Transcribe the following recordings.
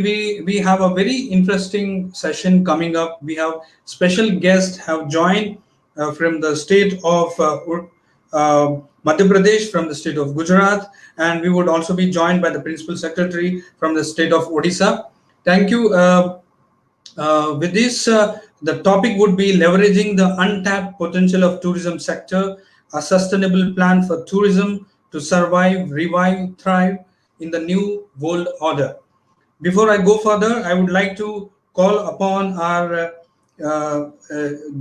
we have a very interesting session coming up. We have special guests have joined from the state of Madhya Pradesh, from the state of Gujarat, and we would also be joined by the principal secretary from the state of Odisha. Thank you. With this, the topic would be leveraging the untapped potential of tourism sector, a sustainable plan for tourism to survive, revive, thrive in the new world order. Before I go further, I would like to call upon our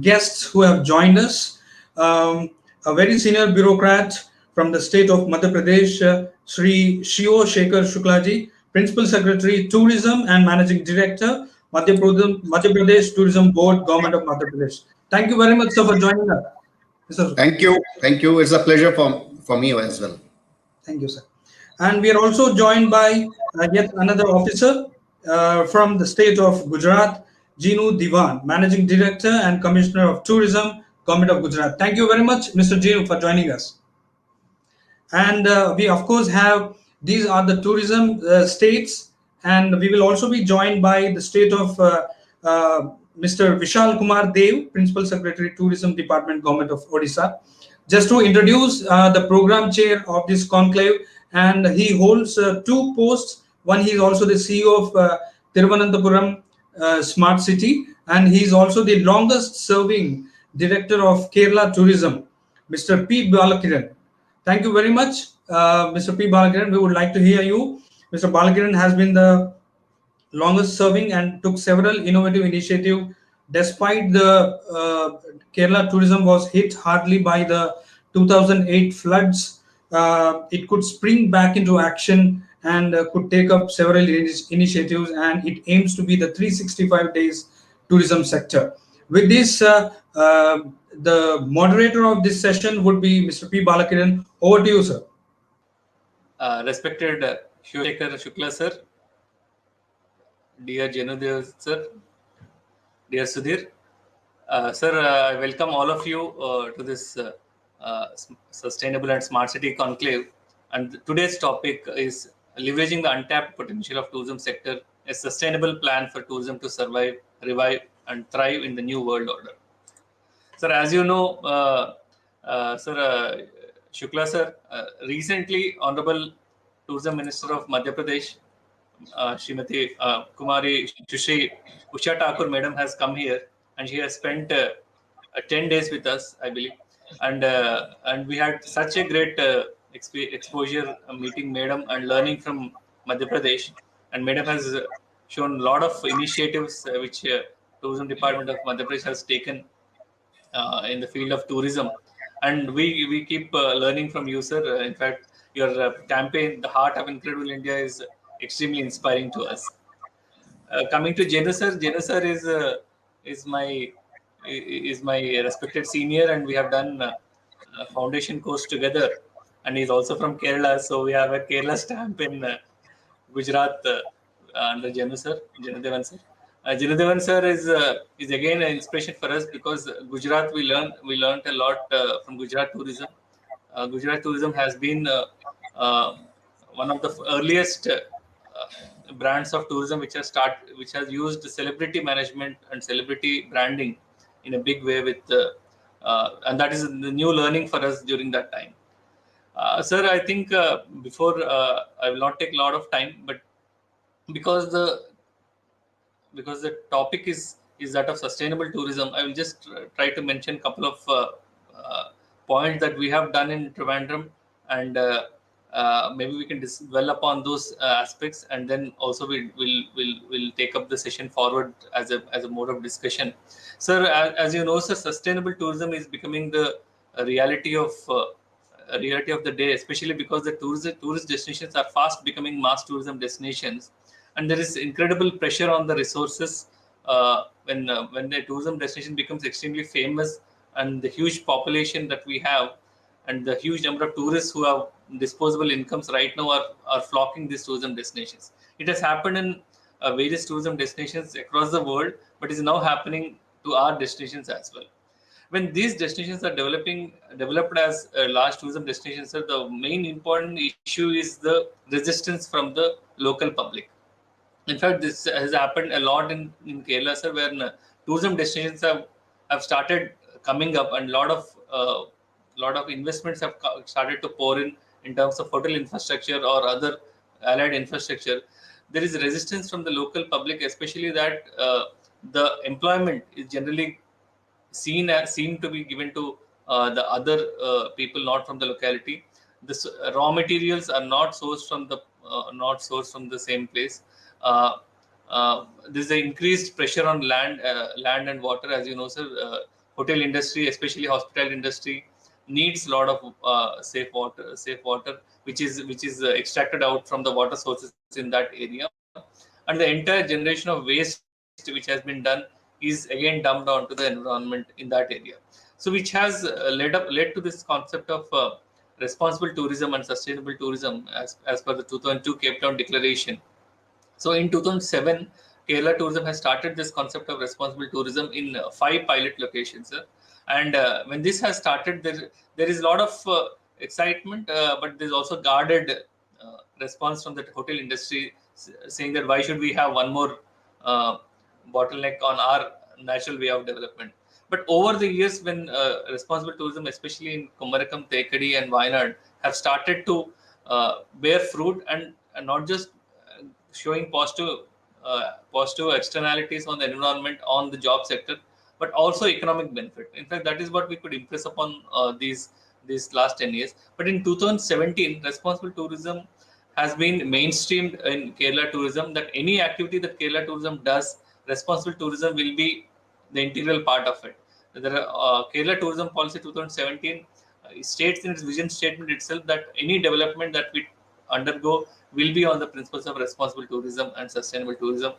guests who have joined us. A very senior bureaucrat from the state of Madhya Pradesh, Sri Shio Shekhar Shuklaji, Principal Secretary, Tourism and Managing Director, Madhya Pradesh Tourism Board, Government of Madhya Pradesh. Thank you very much, sir, for joining us. Mr. Thank you. Thank you. It's a pleasure for me as well. Thank you, sir. And we are also joined by yet another officer from the state of Gujarat, Jinu Diwan, Managing Director and Commissioner of Tourism, Government of Gujarat. Thank you very much, Mr. Jinu, for joining us. And we, of course, have these are the tourism states, and we will also be joined by the state of Mr. Vishal Kumar Dev, Principal Secretary, Tourism Department, Government of Odisha. Just to introduce the program chair of this conclave, and he holds two posts. One, he is also the CEO of Thiruvananthapuram Smart City, and he is also the longest serving Director of Kerala Tourism, Mr. P. Balakiran. Thank you very much, Mr. P. Balakiran. We would like to hear you. Mr. Balakiran has been the longest serving and took several innovative initiatives despite the Kerala tourism was hit hardly by the 2008 floods. It could spring back into action and could take up several initiatives, and it aims to be the 365 days tourism sector. With this, the moderator of this session would be Mr. P. Balakiran. Over to you, sir. Respected Shio Shekhar Shukla sir, dear Janudev sir, dear Sudhir, sir, I welcome all of you to this Sustainable and Smart City Conclave. And today's topic is leveraging the untapped potential of tourism sector, a sustainable plan for tourism to survive, revive, and thrive in the new world order. Sir, as you know, Sir Shukla sir, recently Honorable Tourism Minister of Madhya Pradesh, Srimati Kumari Sushri Usha Thakur Madam has come here, and she has spent 10 days with us, I believe, and we had such a great exposure meeting Madam and learning from Madhya Pradesh, and Madam has shown a lot of initiatives which Tourism Department of Madhya Pradesh has taken in the field of tourism, and we keep learning from you, sir. In fact, your campaign, The Heart of Incredible India, is extremely inspiring to us. Coming to Jenu sir is my respected senior, and we have done a foundation course together, and he's also from Kerala, so we have a Kerala stamp in Gujarat under Jenu sir, Janudevan sir. Janudevan sir is again an inspiration for us, because Gujarat we learned a lot from Gujarat tourism. Gujarat tourism has been one of the earliest brands of tourism which has used celebrity management and celebrity branding in a big way, with and that is the new learning for us during that time. Sir, I think before I will not take a lot of time, but because the topic is that of sustainable tourism, I will just try to mention a couple of points that we have done in Trivandrum, and maybe we can dwell upon those aspects, and then also we'll take up the session forward as a mode of discussion. Sir, as you know, sir, sustainable tourism is becoming the reality of the day, especially because the tourist destinations are fast becoming mass tourism destinations, and there is incredible pressure on the resources when the tourism destination becomes extremely famous, and the huge population that we have, and the huge number of tourists who have disposable incomes right now are flocking these tourism destinations. It has happened in various tourism destinations across the world, but is now happening to our destinations as well. When these destinations are developed as large tourism destinations, the main important issue is the resistance from the local public. In fact, this has happened a lot in Kerala, sir, where tourism destinations have started coming up, and lot of investments have started to pour in terms of hotel infrastructure or other allied infrastructure. There is resistance from the local public, especially that the employment is generally seen to be given to the other people, not from the locality. This raw materials are not sourced from the same place. Uh, there's an increased pressure on land and water, as you know, sir. Hotel industry, especially hospitality industry, needs a lot of safe water, which is extracted out from the water sources in that area, and the entire generation of waste which has been done is again dumped onto the environment in that area. So which has led to this concept of responsible tourism and sustainable tourism as per the 2002 Cape Town Declaration. So in 2007, Kerala Tourism has started this concept of responsible tourism in 5 pilot locations. And when this has started, there is a lot of excitement, but there's also guarded response from the hotel industry saying that why should we have one more uh, bottleneck on our natural way of development. But over the years, when responsible tourism, especially in Kumarakom, Tekadi, and Wayanad, have started to bear fruit and not just showing positive externalities on the environment, on the job sector, but also economic benefit. In fact, that is what we could impress upon these last 10 years. But in 2017, responsible tourism has been mainstreamed in Kerala tourism, that any activity that Kerala tourism does, responsible tourism will be the integral part of it. Kerala Tourism Policy 2017 states in its vision statement itself that any development that we undergo will be on the principles of responsible tourism and sustainable tourism.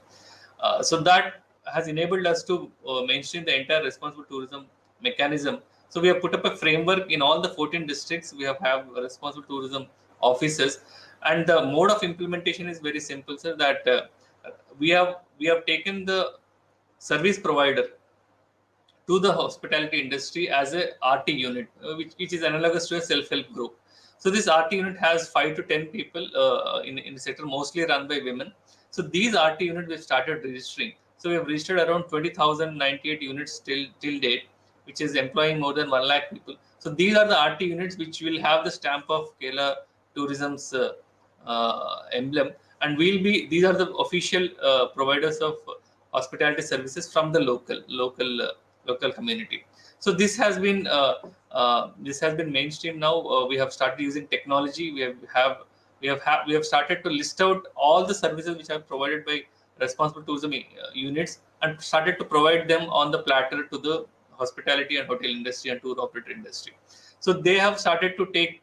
So that has enabled us to mainstream the entire responsible tourism mechanism. So we have put up a framework in all the 14 districts. We have responsible tourism offices, and the mode of implementation is very simple, sir. That we have taken the service provider to the hospitality industry as a RT unit, which is analogous to a self-help group. So this RT unit has 5 to 10 people in the sector, mostly run by women. So these RT units we started registering. So we have registered around 20,098 units till date, which is employing more than 1 lakh people. So these are the RT units which will have the stamp of Kerala Tourism's emblem, and these are the official providers of hospitality services from the local community. So this has been mainstream now. We have started using technology. We have started to list out all the services which are provided by responsible tourism units, and started to provide them on the platter to the hospitality and hotel industry and tour operator industry. So they have started to take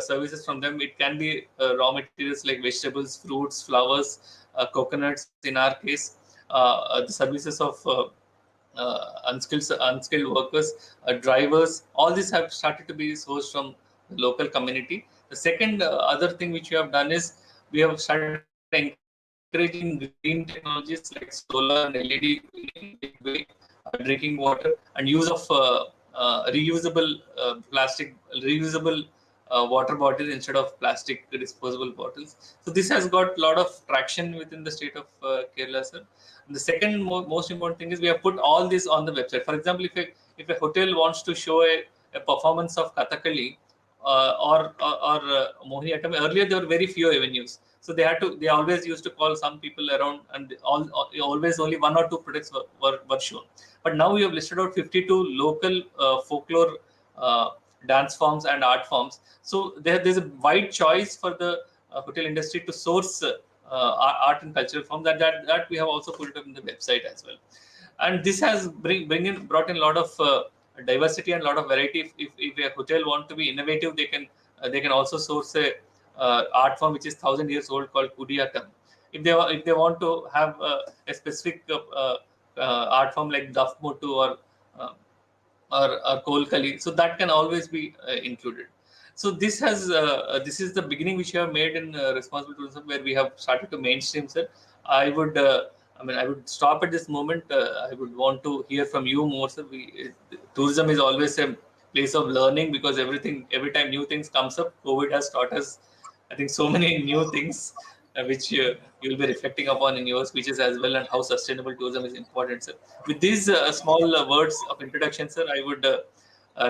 services from them. It can be raw materials like vegetables, fruits, flowers, coconuts. In our case, the services of unskilled workers, drivers. All these have started to be sourced from the local community. The second other thing which we have done is we have started encouraging green technologies like solar and LED in big way, drinking water, and use of reusable water bottles instead of plastic disposable bottles. So this has got a lot of traction within the state of Kerala, sir. And the second most important thing is we have put all this on the website. For example, if a hotel wants to show a performance of Kathakali or Mohiniyattam, earlier there were very few avenues. So they always used to call some people around, and always only 1 or 2 products were shown. But now we have listed out 52 local folklore dance forms and art forms. So there's a wide choice for the hotel industry to source art and cultural form. That we have also put it up in the website as well. And this has brought in a lot of diversity and a lot of variety. If a hotel want to be innovative, they can also source a art form which is 1,000 years old called Kudiyattam. If they want to have a specific art form like Daf Motu or Kolkali, so that can always be included. So this is the beginning which we have made in responsible tourism, where we have started to mainstream, sir. I would stop at this moment. I would want to hear from you more, sir. Tourism is always a place of learning, because every time new things comes up, COVID has taught us, I think, so many new things which you will be reflecting upon in your speeches as well, and how sustainable tourism is important, sir. With these small words of introduction, sir, I would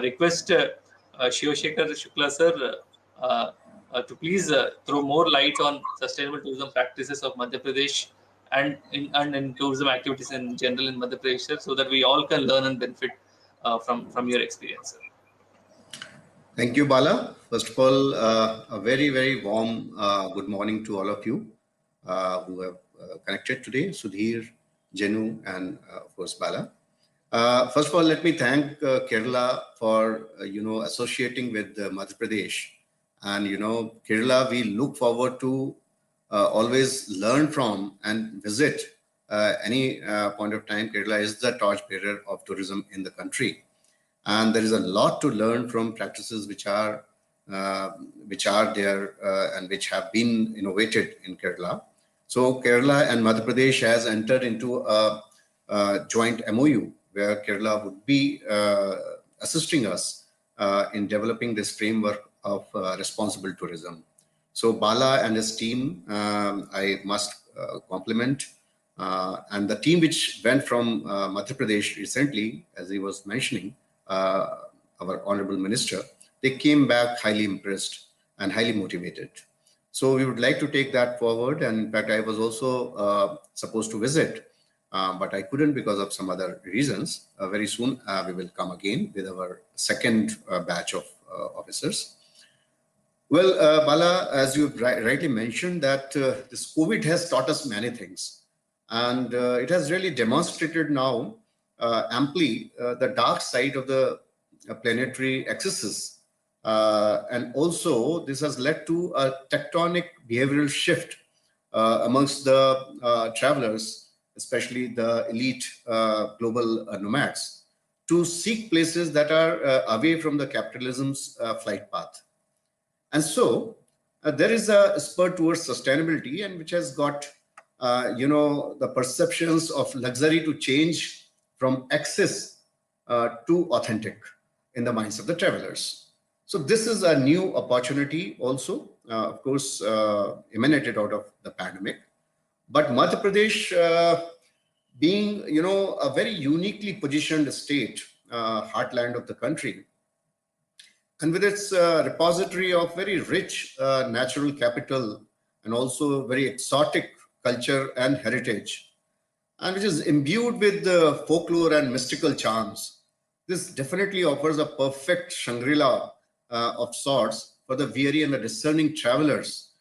request Shivashekhar Shukla, sir, to please throw more light on sustainable tourism practices of Madhya Pradesh and in tourism activities in general in Madhya Pradesh, sir, so that we all can learn and benefit from your experience, sir. Thank you, Bala. First of all, a very, very warm good morning to all of you who have connected today, Sudhir, Jenu, and of course, Bala. First of all, let me thank Kerala for, associating with Madhya Pradesh. And, Kerala, we look forward to always learn from and visit any point of time. Kerala is the torchbearer of tourism in the country. And there is a lot to learn from practices which are there and which have been innovated in Kerala. So Kerala and Madhya Pradesh has entered into a joint MOU where Kerala would be assisting us in developing this framework of responsible tourism. So Bala and his team, I must compliment. And the team which went from Madhya Pradesh recently, as he was mentioning, our Honorable Minister, they came back highly impressed and highly motivated. So we would like to take that forward. And in fact, I was also supposed to visit, but I couldn't because of some other reasons. Very soon, we will come again with our second batch of officers. Well, Bala, as you rightly mentioned, that this COVID has taught us many things. And it has really demonstrated now amply the dark side of the planetary excesses. And also, this has led to a tectonic behavioral shift amongst the travelers, especially the elite global nomads, to seek places that are away from the capitalism's flight path. And so there is a spur towards sustainability, and which has got, the perceptions of luxury to change from excess to authentic in the minds of the travelers. So this is a new opportunity also, of course, emanated out of the pandemic. But Madhya Pradesh, being, a very uniquely positioned state, heartland of the country, and with its repository of very rich natural capital and also very exotic culture and heritage, and which is imbued with the folklore and mystical charms, this definitely offers a perfect Shangri-La of sorts for the weary and the discerning travelers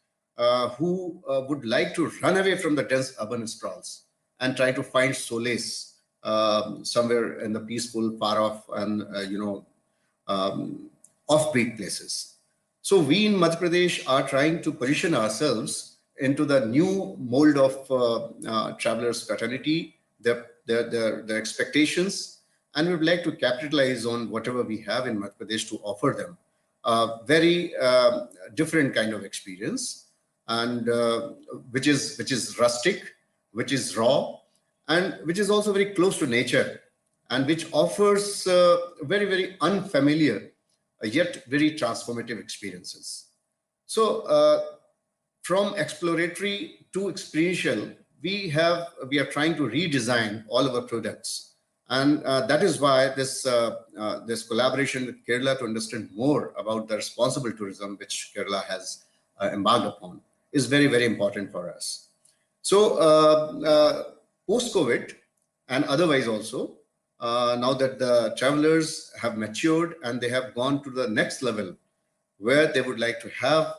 who would like to run away from the dense urban sprawls and try to find solace somewhere in the peaceful, far off, and offbeat places. So we in Madhya Pradesh are trying to position ourselves into the new mold of travelers' fraternity, their expectations, and we would like to capitalize on whatever we have in Madhya Pradesh to offer them a very different kind of experience, and which is rustic, which is raw, and which is also very close to nature, and which offers very, very unfamiliar yet very transformative experiences. So from exploratory to experiential, we are trying to redesign all of our products, and that is why this collaboration with Kerala to understand more about the responsible tourism which Kerala has embarked upon is very, very important for us. So post-COVID and otherwise also, now that the travelers have matured and they have gone to the next level, where they would like to have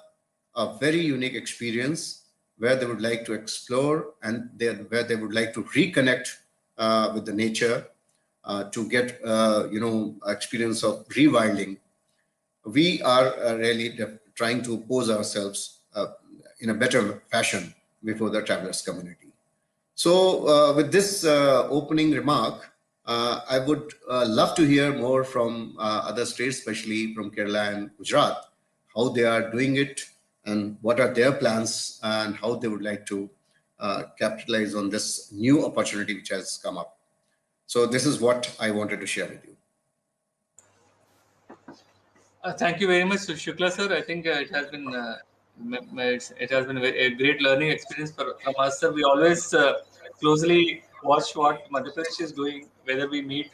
a very unique experience, where they would like to explore, and where they would like to reconnect with the nature to get experience of rewilding. We are really trying to pose ourselves in a better fashion before the travelers community. So with this opening remark, I would love to hear more from other states, especially from Kerala and Gujarat, how they are doing it and what are their plans and how they would like to capitalize on this new opportunity which has come up. So this is what I wanted to share with you. Thank you very much, Shukla sir. I think it has been it has been a great learning experience from us, sir. We always closely watch what Madhya Pradesh is doing, whether we meet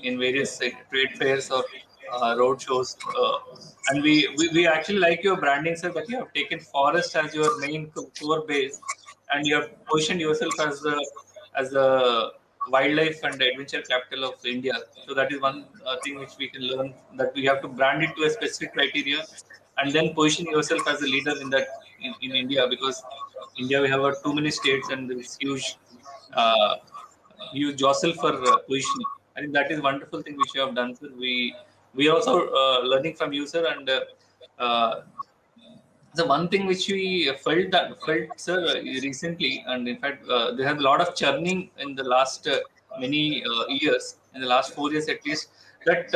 in various trade fairs or road shows. And we actually like your branding, sir, that you have taken forest as your main core base, and you have positioned yourself as the wildlife and adventure capital of India. So that is one thing which we can learn, that we have to brand it to a specific criteria, and then position yourself as a leader in that in India, because India we have too many states and this uh, huge jostle for positioning. I think that is wonderful thing which you have done, sir. We are also learning from you, sir, and uh, the one thing which we felt, sir, recently, and in fact, there has a lot of churning in the last many years, in the last 4 years at least, that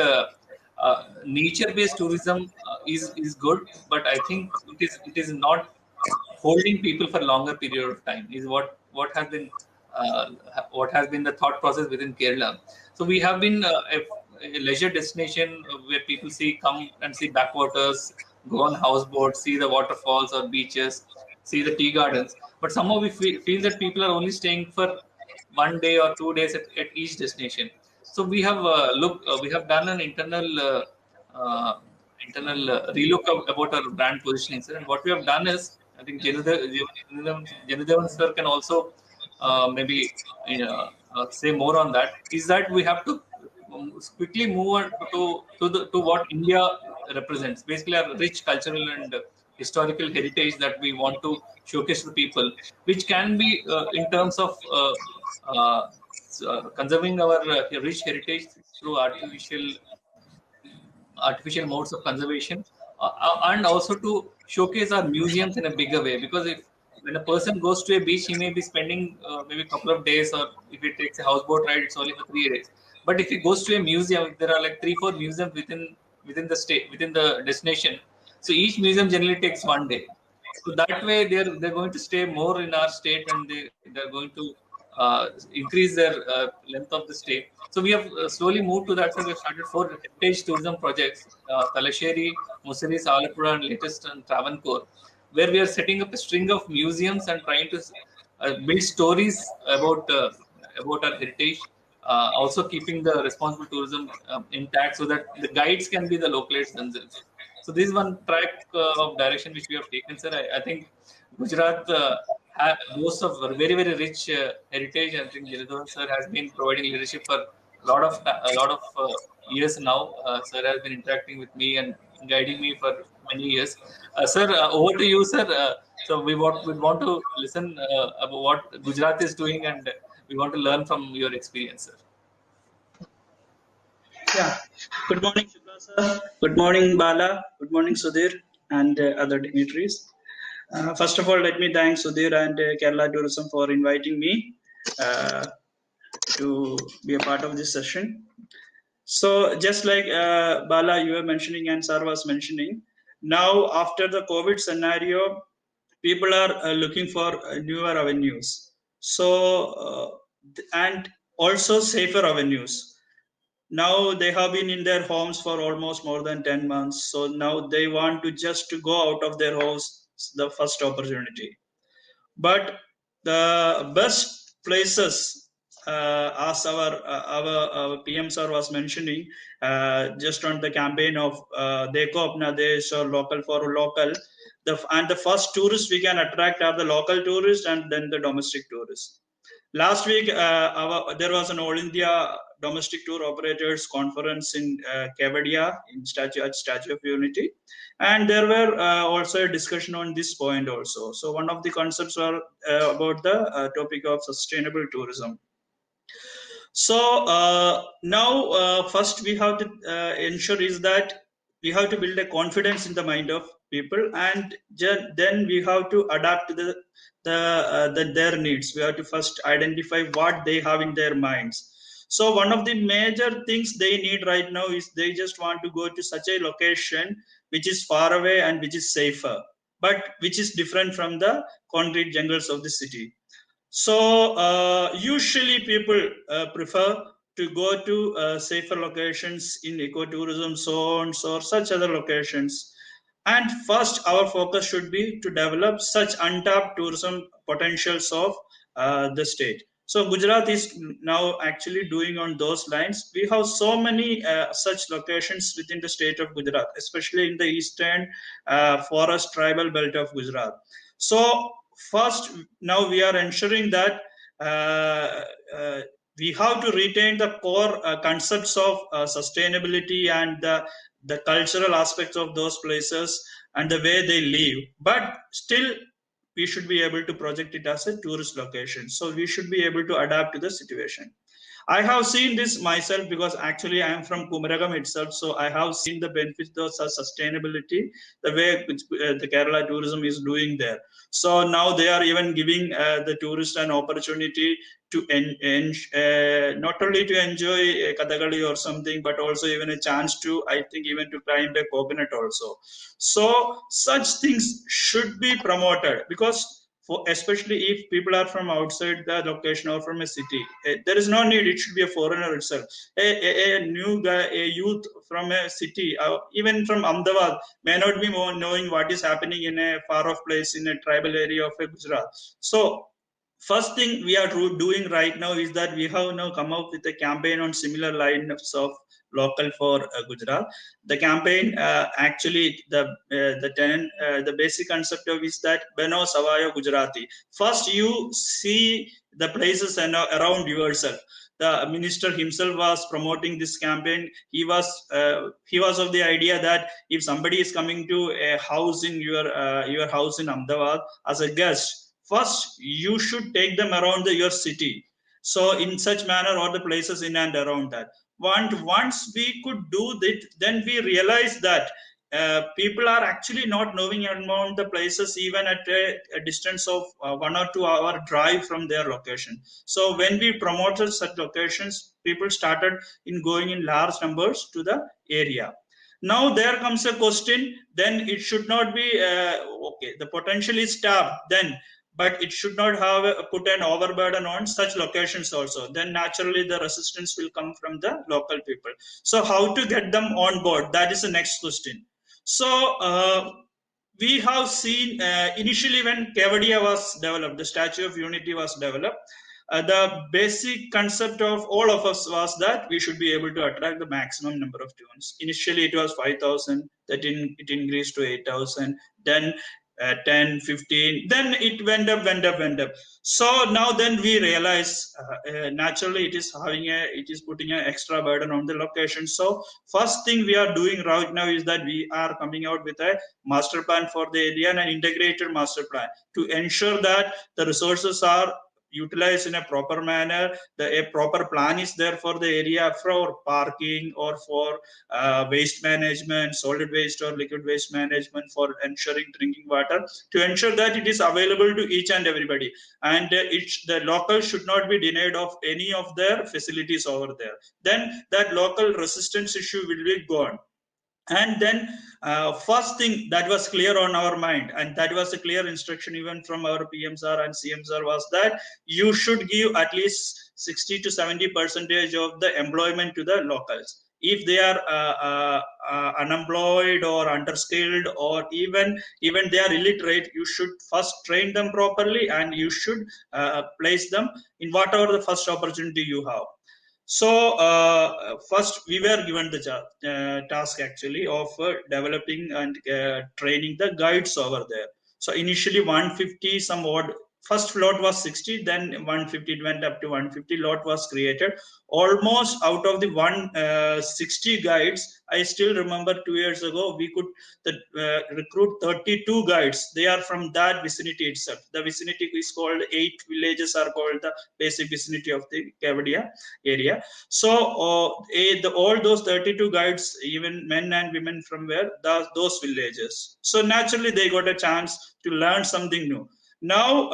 nature-based tourism is good, but I think it is not holding people for longer period of time. Is uh, what has been the thought process within Kerala. So we have been a leisure destination where people come and see backwaters, go on houseboats, see the waterfalls or beaches, see the tea gardens. But somehow we feel that people are only staying for 1 day or 2 days at each destination. So we have done an uh, internal relook about our brand positioning, sir. And what we have done is, I think Janudevan sir can also maybe say more on that. Is that we have to quickly move on to what India represents, basically our rich cultural and historical heritage that we want to showcase to people, which can be in terms of conserving our rich heritage through artificial modes of conservation, and also to showcase our museums in a bigger way. Because if when a person goes to a beach, he may be spending maybe a couple of days, or if he takes a houseboat ride, it's only for 3 days. But if he goes to a museum, if there are like 3-4 museums within the state, within the destination, so each museum generally takes 1 day. So that way, they're going to stay more in our state, and they're going to increase their length of the stay. So we have slowly moved to that. So we've started 4 heritage tourism projects: Talasheri, Musiris, Alappuzha, and latest and Travancore, where we are setting up a string of museums and trying to build stories about our heritage. Also keeping the responsible tourism intact, so that the guides can be the localites themselves. So this is one track of direction which we have taken, sir. I think Gujarat boasts of very very rich heritage. I think Janudevan sir has been providing leadership for a lot of years now. Sir has been interacting with me and guiding me for many years. Sir, over to you, sir. So we want to listen about what Gujarat is doing, and we want to learn from your experience, sir. Yeah. Good morning, Shubha sir. Good morning, Bala. Good morning, Sudhir and other dignitaries. First of all, let me thank Sudhir and Kerala Tourism for inviting me to be a part of this session. So, just like Bala, you were mentioning and Sar was mentioning, now after the COVID scenario, people are looking for newer avenues. So, and also safer avenues. Now they have been in their homes for almost more than 10 months, so now they want to just to go out of their house the first opportunity. But the best places, as our PM sir was mentioning, just on the campaign of Dekho Apna Desh or local for local, and the first tourists we can attract are the local tourists and then the domestic tourists. Last week, there was an All India Domestic Tour Operators Conference in Kevadia at Statue of Unity, and there were also a discussion on this point also. So one of the concepts were about the topic of sustainable tourism. So now, first we have to ensure is that we have to build a confidence in the mind of people, and then we have to adapt to their needs. We have to first identify what they have in their minds. So one of the major things they need right now is they just want to go to such a location which is far away and which is safer, but which is different from the concrete jungles of the city. So usually people prefer to go to safer locations in ecotourism zones or such other locations. And first, our focus should be to develop such untapped tourism potentials of the state. So Gujarat is now actually doing on those lines. We have so many such locations within the state of Gujarat, especially in the eastern forest tribal belt of Gujarat. So first, now we are ensuring that uh, uh, we have to retain the core concepts of sustainability and the cultural aspects of those places and the way they live, but still we should be able to project it as a tourist location. So we should be able to adapt to the situation. I have seen this myself because actually I am from Kumaragam itself. So I have seen the benefits of sustainability, the way the Kerala tourism is doing there. So now they are even giving the tourist an opportunity to not only to enjoy Kathakali or something, but also even a chance to, I think, even to climb a coconut also. So such things should be promoted, because for especially if people are from outside the location or from a city, there is no need it should be a foreigner itself. A new guy, a youth from a city, even from Ahmedabad, may not be more knowing what is happening in a far off place in a tribal area of a Gujarat. So first thing we are doing right now is that we have now come up with a campaign on similar lines of local for Gujarat. The campaign actually the basic concept of is that Beno Savayo Gujarati. First, you see the places around yourself. The minister himself was promoting this campaign. He was of the idea that if somebody is coming to a house in your house in Ahmedabad as a guest, first you should take them around your city. So in such manner, all the places in and around that. Once we could do that, then we realized that people are actually not knowing among the places even at a distance of 1 or 2 hour drive from their location. So when we promoted such locations, people started in going in large numbers to the area. Now there comes a question, then it should not be okay, the potential is tapped then, but it should not have put an overburden on such locations also. Then naturally the resistance will come from the local people. So how to get them on board, that is the next question. So we have seen initially when Kevadia was developed, the Statue of Unity was developed, the basic concept of all of us was that we should be able to attract the maximum number of tunes. Initially it was 5,000, that it increased to 8,000, then 10, 15, then it went up. So now then we realize naturally it is putting an extra burden on the location. So first thing we are doing right now is that we are coming out with a master plan for the area and an integrated master plan to ensure that the resources are utilized in a proper manner. A proper plan is there for the area for parking or for waste management, solid waste or liquid waste management, for ensuring drinking water, to ensure that it is available to each and everybody. And the local should not be denied of any of their facilities over there. Then that local resistance issue will be gone. And then first thing that was clear on our mind, and that was a clear instruction even from our PM sir and CM sir, was that you should give at least 60 to 70% of the employment to the locals. If they are unemployed or underskilled, or even they are illiterate, you should first train them properly, and you should place them in whatever the first opportunity you have. So first we were given the task actually of developing and training the guides over there. So initially 150 some odd, first lot was 60, then 150, it went up to 150 lot was created. Almost out of the 160 guides, I still remember 2 years ago we could recruit 32 guides. They are from that vicinity itself. The vicinity is called 8 villages are called the basic vicinity of the Kevadia area. So all those 32 guides, even men and women from where those villages. So naturally they got a chance to learn something new. Now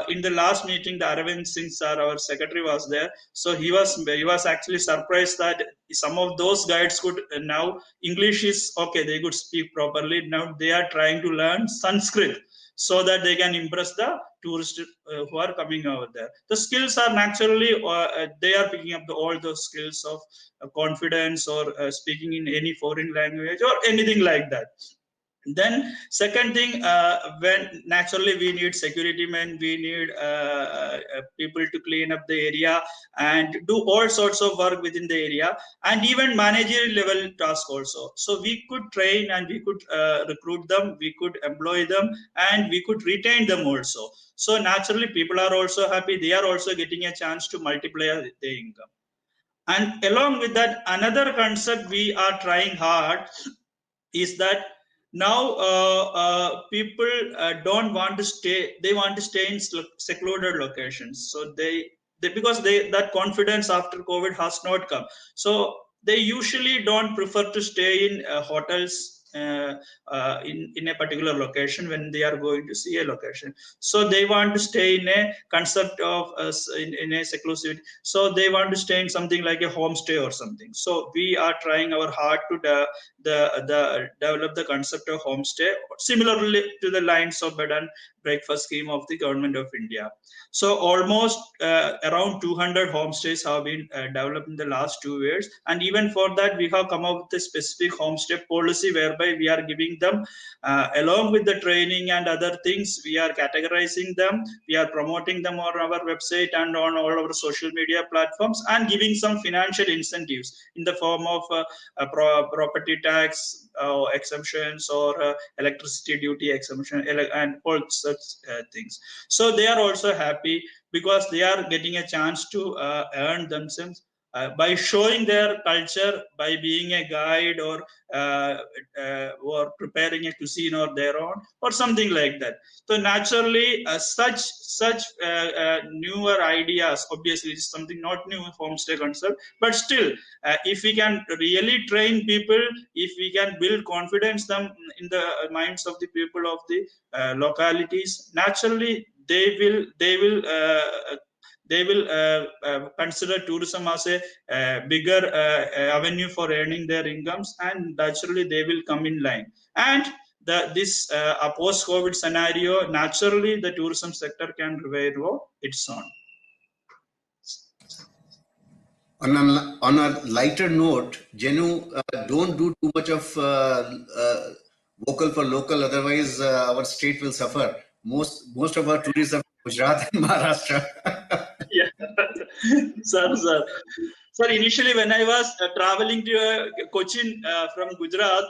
in the last meeting, the Aravind Singh sir, our secretary, was there. So he was actually surprised that some of those guides could now English is okay, they could speak properly. Now they are trying to learn Sanskrit so that they can impress the tourists who are coming over there. The skills are naturally they are picking up all those skills of confidence or speaking in any foreign language or anything like that. Then second thing, when naturally we need security men, we need people to clean up the area and do all sorts of work within the area, and even managerial level task also. So we could train and we could recruit them, we could employ them, and we could retain them also. So naturally people are also happy, they are also getting a chance to multiply their income. And along with that, another concept we are trying hard is that now people don't want to stay, they want to stay in secluded locations. So they because they that confidence after COVID has not come, so they usually don't prefer to stay in hotels in a particular location when they are going to see a location. So they want to stay in a concept of in a seclusive, so they want to stay in something like a homestay or something. So we are trying our hard to develop the concept of homestay similarly to the lines of bed and breakfast scheme of the government of India. So almost around 200 homestays have been developed in the last 2 years, and even for that we have come up with a specific homestay policy whereby we are giving them along with the training and other things, we are categorizing them, we are promoting them on our website and on all our social media platforms, and giving some financial incentives in the form of property tax exemptions or electricity duty exemption and all such things. So they are also happy because they are getting a chance to earn themselves by showing their culture, by being a guide or preparing a cuisine or their own or something like that. So naturally such newer ideas, obviously it's something not new homestay concept, but still if we can really train people, if we can build confidence them in the minds of the people of the localities, naturally they will consider tourism as a bigger avenue for earning their incomes, and naturally they will come in line. And this post-COVID scenario, naturally the tourism sector can revive its own. On a lighter note, Jenu, don't do too much of vocal for local, otherwise our state will suffer. Most of our tourists are from Gujarat and Maharashtra. Yeah, sir. Sir, initially when I was traveling to Cochin from Gujarat,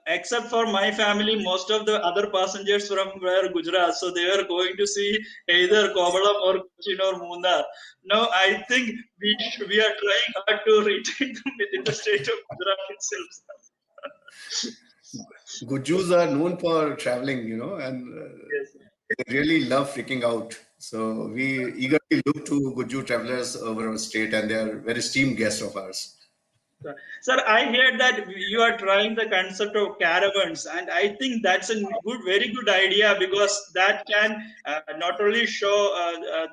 except for my family, most of the other passengers from were Gujarat, so they were going to see either Kovalam or Cochin or Munnar. Now I think we are trying hard to retain them within the state of Gujarat itself. Gujus are known for traveling, and Yes. they really love freaking out. So we eagerly look to Guju travelers over our state, and they are very esteemed guests of ours. Sir, I heard that you are trying the concept of caravans, and I think that's a very good idea, because that can not only show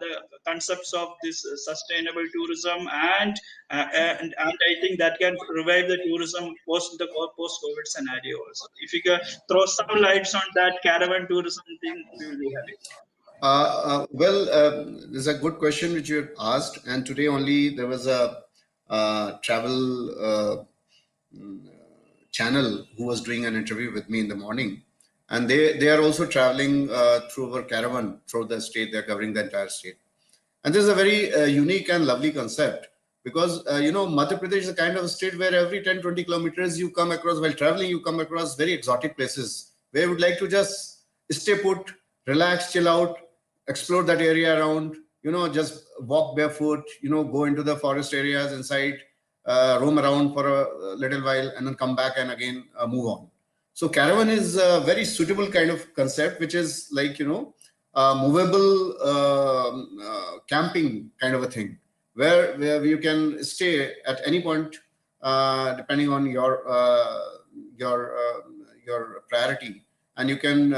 the concepts of this sustainable tourism, and I think that can revive the tourism post COVID scenario also. If you can throw some lights on that caravan tourism thing, we will be happy. This is a good question which you have asked, and today only there was a travel channel who was doing an interview with me in the morning, and they are also traveling through our caravan through the state. They're covering the entire state, and this is a very unique and lovely concept, because Madhya Pradesh is a kind of a state where every 10-20 kilometers you come across, while traveling, you come across very exotic places where you would like to just stay put, relax, chill out, explore that area around, just walk barefoot, go into the forest areas inside, roam around for a little while, and then come back and again move on. So caravan is a very suitable kind of concept, which is like, movable camping kind of a thing, where you can stay at any point, depending on your priority, and you can,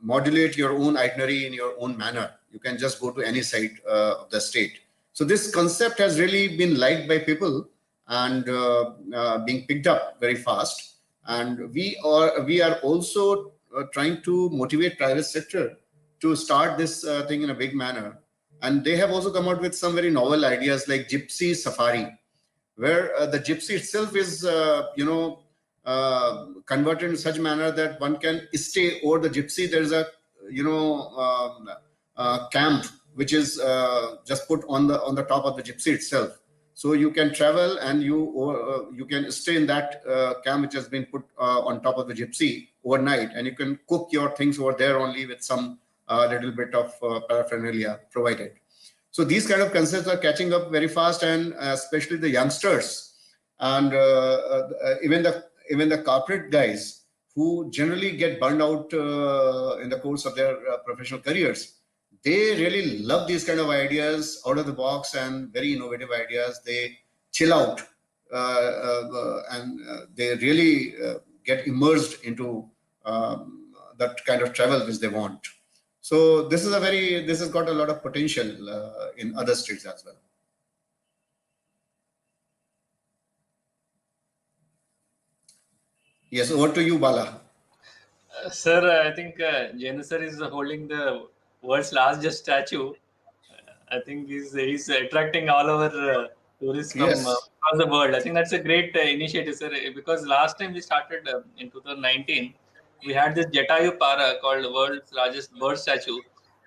modulate your own itinerary in your own manner. You can just go to any site of the state. So this concept has really been liked by people and being picked up very fast. And we are also trying to motivate private sector to start this thing in a big manner. And they have also come out with some very novel ideas like Gypsy Safari, where the gypsy itself is, converted in such manner that one can stay over the gypsy. There is a camp which is just put on the top of the gypsy itself. So you can travel and you can stay in that camp which has been put on top of the gypsy overnight, and you can cook your things over there only with some little bit of paraphernalia provided. So these kind of concepts are catching up very fast, and especially the youngsters and even the corporate guys who generally get burned out in the course of their professional careers. They really love these kind of ideas, out of the box and very innovative ideas. They chill out and they really get immersed into that kind of travel which they want. So this has got a lot of potential in other states as well. Yes, over to you, Bala. Sir, I think Jenu sir is holding the world's largest statue. I think he's attracting all our tourists from across the world. I think that's a great initiative, sir. Because last time we started in 2019, we had this Jatayu Para called the world's largest bird statue.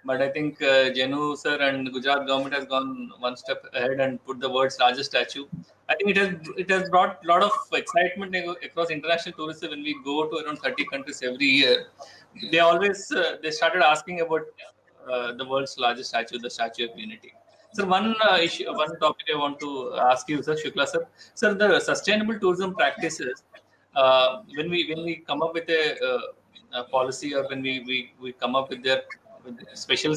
But I think Jenu sir and Gujarat government has gone one step ahead and put the world's largest statue. I think it has brought a lot of excitement across international tourism. When we go to around 30 countries every year, they always they started asking about the world's largest statue, the Statue of Unity. So one topic I want to ask you, sir, Shukla sir. Sir, the sustainable tourism practices. When we come up with a policy, or when we come up with special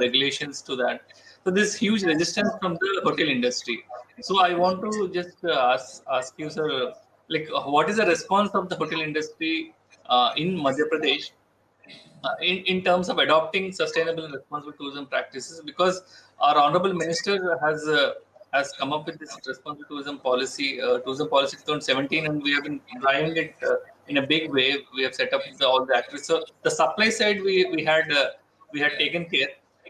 regulations to that, so there's huge resistance from the hotel industry. So I want to just ask you, sir, like what is the response of the hotel industry in Madhya Pradesh in terms of adopting sustainable and responsible tourism practices? Because our honorable minister has come up with this responsible tourism policy 2017, and we have been driving it in a big way. We have set up all the activities. So the supply side we had taken care,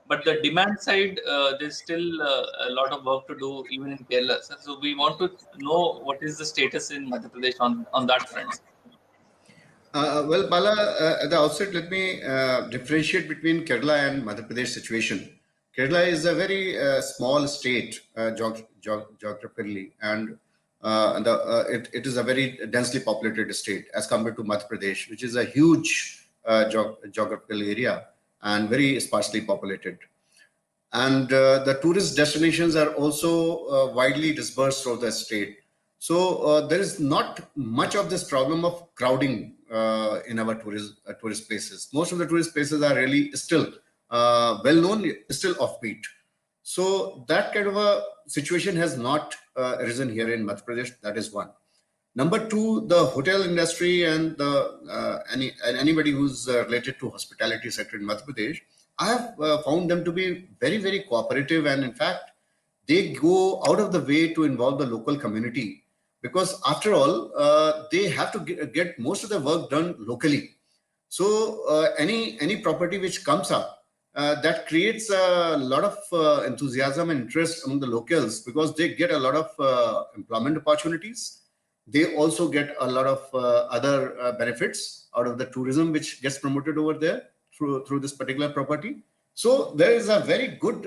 but the demand side there's still a lot of work to do even in Kerala. So we want to know what is the status in Madhya Pradesh on that front. Well, Bala, at the outset, let me differentiate between Kerala and Madhya Pradesh situation. Kerala is a very small state geographically, and it is a very densely populated state as compared to Madhya Pradesh, which is a huge geographical area and very sparsely populated. And the tourist destinations are also widely dispersed through the state. So there is not much of this problem of crowding in our tourist places. Most of the tourist places are really still well known, still offbeat. So that kind of a situation has not arisen here in Madhya Pradesh. That is one. Number two, the hotel industry and anybody who's related to hospitality sector in Madhya Pradesh, I have found them to be very, very cooperative, and in fact, they go out of the way to involve the local community, because after all, they have to get most of the work done locally. So any property which comes up, that creates a lot of enthusiasm and interest among the locals, because they get a lot of employment opportunities. They also get a lot of other benefits out of the tourism which gets promoted over there through this particular property. So there is a very good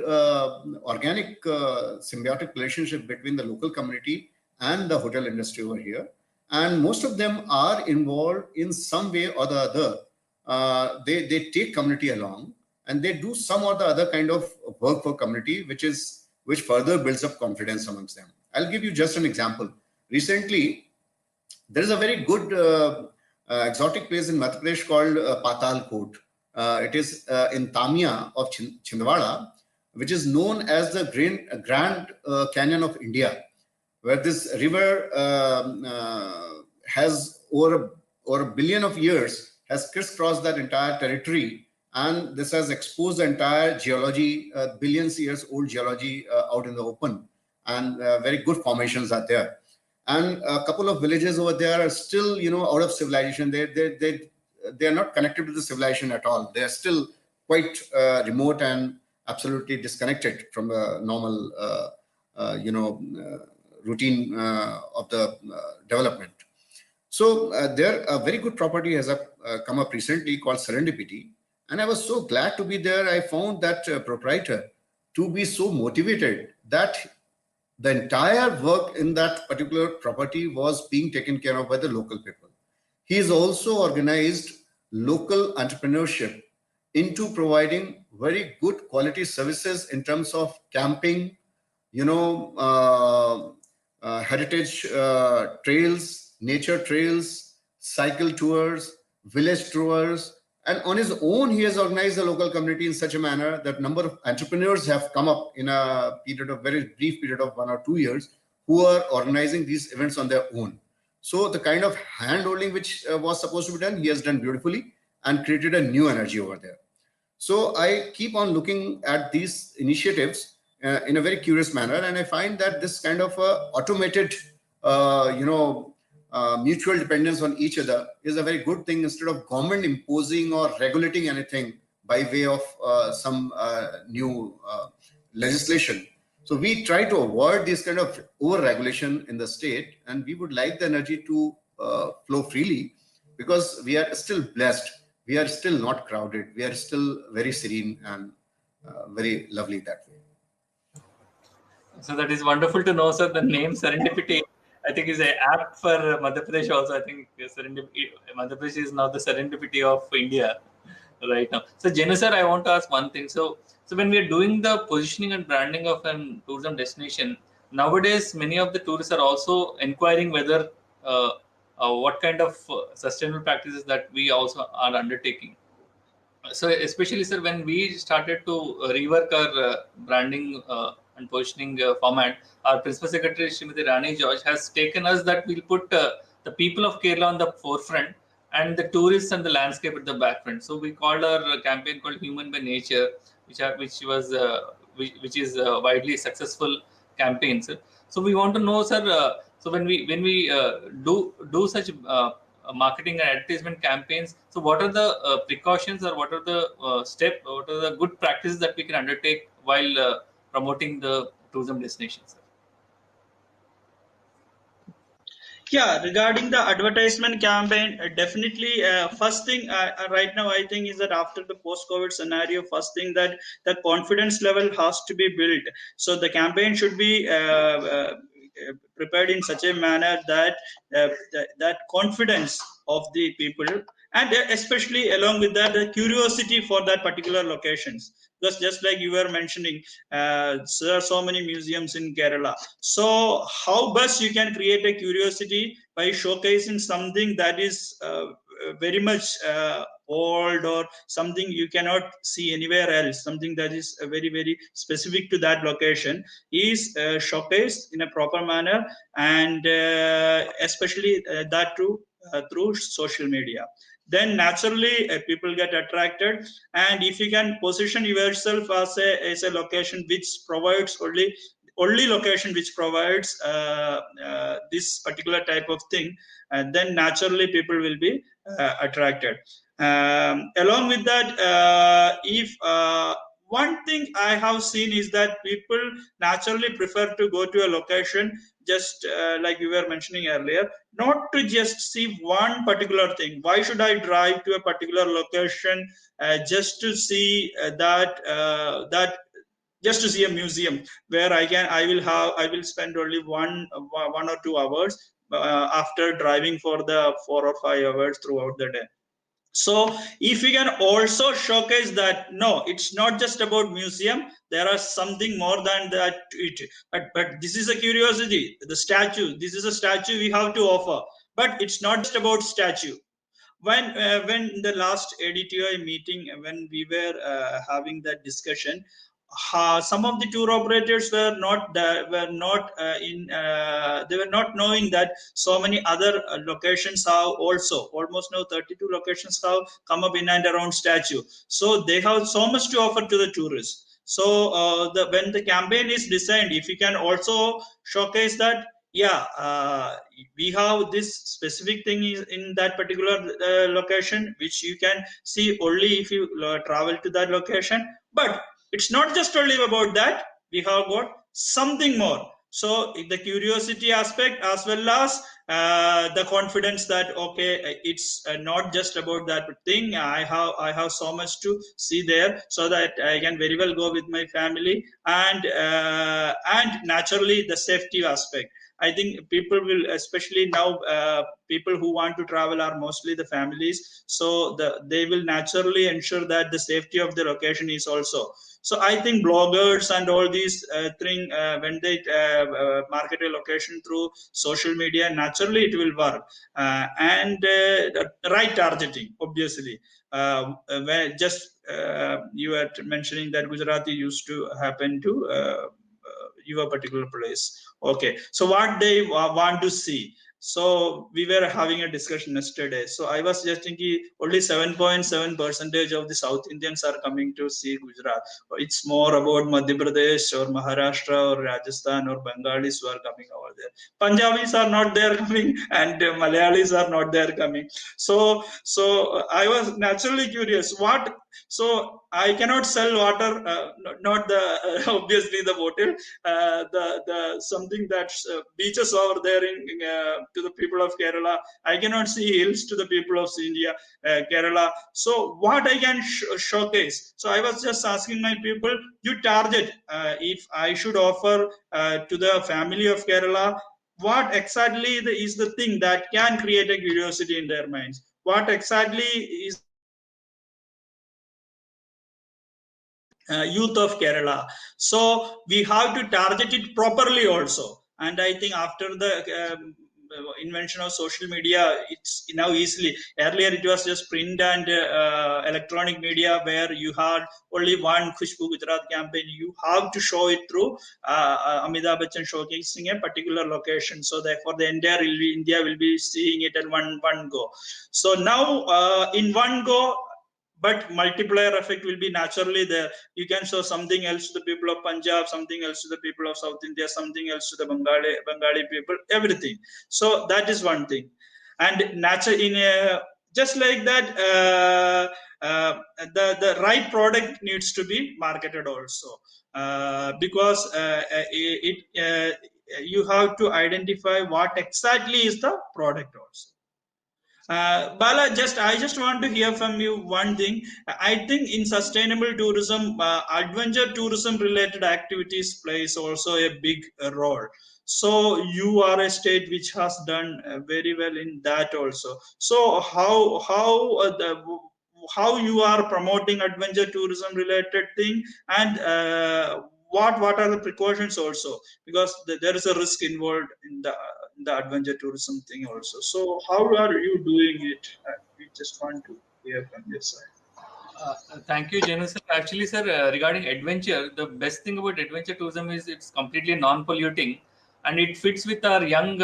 organic symbiotic relationship between the local community and the hotel industry over here. And most of them are involved in some way or the other. They take community along, and they do some or the other kind of work for community, which further builds up confidence amongst them. I'll give you just an example. Recently, there is a very good exotic place in Madhya Pradesh called Patal Kot. It is in Tamia of Chhindwara, which is known as the Grand Canyon of India, where this river has over a billion of years has crisscrossed that entire territory, and this has exposed the entire geology, billions years old geology out in the open, and very good formations are there. And a couple of villages over there are still, out of civilization. They are not connected to the civilization at all. They are still quite remote and absolutely disconnected from the normal, routine of the development. So there a very good property has come up recently called Serendipity, and I was so glad to be there. I found that proprietor to be so motivated that the entire work in that particular property was being taken care of by the local people. He has also organized local entrepreneurship into providing very good quality services in terms of camping, heritage trails, nature trails, cycle tours, village tours. And on his own, he has organized the local community in such a manner that number of entrepreneurs have come up in a very brief period of 1 or 2 years who are organizing these events on their own. So the kind of hand-holding which was supposed to be done, he has done beautifully and created a new energy over there. So I keep on looking at these initiatives in a very curious manner, and I find that this kind of automated, mutual dependence on each other is a very good thing, instead of government imposing or regulating anything by way of some new legislation. So we try to avoid this kind of over-regulation in the state, and we would like the energy to flow freely, because we are still blessed. We are still not crowded. We are still very serene and very lovely that way. So that is wonderful to know, sir. The name Serendipity, I think, is an app for Madhya Pradesh also. I think Madhya Pradesh is now the serendipity of India right now. So Jenu sir, I want to ask one thing. So when we are doing the positioning and branding of an tourism destination, nowadays many of the tourists are also inquiring whether what kind of sustainable practices that we also are undertaking. So especially, sir, when we started to rework our branding and positioning format, our Principal Secretary, Srimati Rani George, has taken us that we'll put the people of Kerala on the forefront and the tourists and the landscape at the back front. So we called our campaign called Human by Nature, which is widely successful campaigns. So we want to know, sir. So when we do such marketing and advertisement campaigns, so what are the precautions, or what are the what are the good practices that we can undertake while promoting the tourism destinations? Yeah, regarding the advertisement campaign, definitely first thing right now I think is that after the post-COVID scenario, first thing that the confidence level has to be built. So the campaign should be prepared in such a manner that that confidence of the people, and especially along with that, the curiosity for that particular locations. Because just like you were mentioning, there are so many museums in Kerala. So how best you can create a curiosity by showcasing something that is very much old, or something you cannot see anywhere else, something that is very, very specific to that location, is showcased in a proper manner, and especially that through social media. Then naturally people get attracted, and if you can position yourself as a location which provides only location which provides this particular type of thing, then naturally people will be attracted. Along with that, if one thing I have seen is that people naturally prefer to go to a location, just like you were mentioning earlier, not to just see one particular thing. Why should I drive to a particular location just to see that just to see a museum where I will spend only one or 2 hours after driving for the 4 or 5 hours throughout the day. So if we can also showcase that, no, it's not just about museum, there are something more than that to it. But this is a curiosity, the statue, this is a statue we have to offer. But it's not just about statue. When the last ADTI meeting, when we were having that discussion, some of the tour operators were not knowing that so many other locations have also, almost now 32 locations have come up in and around statue. So they have so much to offer to the tourists. So when the campaign is designed, if you can also showcase that, yeah, we have this specific thing in that particular location, which you can see only if you travel to that location. But it's not just only about that. We have got something more. So the curiosity aspect, as well as the confidence that okay, it's not just about that thing. I have so much to see there, so that I can very well go with my family, and naturally the safety aspect. I think people will, especially now, people who want to travel are mostly the families. So they will naturally ensure that the safety of the location is also. So I think bloggers and all these thing, when they market a location through social media, naturally it will work. And right targeting, obviously. When just you were mentioning that Gujarati used to happen to your particular place. Okay, so what they want to see. So we were having a discussion yesterday. So I was just thinking only 7.7% of the South Indians are coming to see Gujarat. It's more about Madhya Pradesh or Maharashtra or Rajasthan or Bengalis who are coming over there. Punjabis are not there coming, and Malayalis are not there coming. So I was naturally curious. What? So I cannot sell water, not the obviously the bottle, the something that's beaches over there in to the people of Kerala. I cannot see hills to the people of India, Kerala. So what I can showcase. So I was just asking my people, you target, if I should offer to the family of Kerala, what exactly is the thing that can create a curiosity in their minds? What exactly is youth of Kerala? So we have to target it properly also. And I think after the invention of social media, it's now easily. Earlier it was just print and electronic media, where you had only one Khushbu Gujarat campaign. You have to show it through Amitabh Bachchan showcasing a particular location. So therefore the entire India will be seeing it at one go. So now in one go, but multiplier effect will be naturally there. You can show something else to the people of Punjab, something else to the people of South India, something else to the Bengali people, everything. So that is one thing. And just like that, the right product needs to be marketed also, because you have to identify what exactly is the product also. Bala, I just want to hear from you one thing. I think in sustainable tourism, adventure tourism related activities plays also a big role. So you are a state which has done very well in that also. So how you are promoting adventure tourism related thing, and what are the precautions also, because there is a risk involved in the adventure tourism thing also. So how are you doing it? We just want to hear from your side. Thank you, Jenu sir. Actually, sir, regarding adventure, the best thing about adventure tourism is it's completely non-polluting, and it fits with our young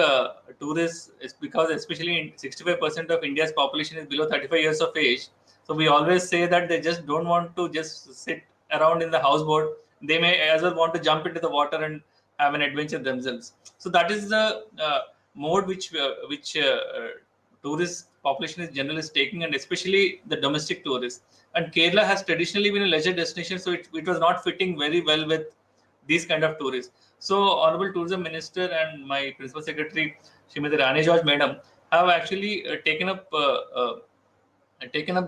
tourists. It's because especially 65% of India's population is below 35 years of age. So we always say that they just don't want to just sit around in the houseboat. They may as well want to jump into the water and have an adventure themselves. So that is the mode which tourist population is generally taking, and especially the domestic tourists. And Kerala has traditionally been a leisure destination, so it was not fitting very well with these kind of tourists. So Honorable Tourism Minister and my Principal Secretary, Srimati Rani George Madam, have actually taken up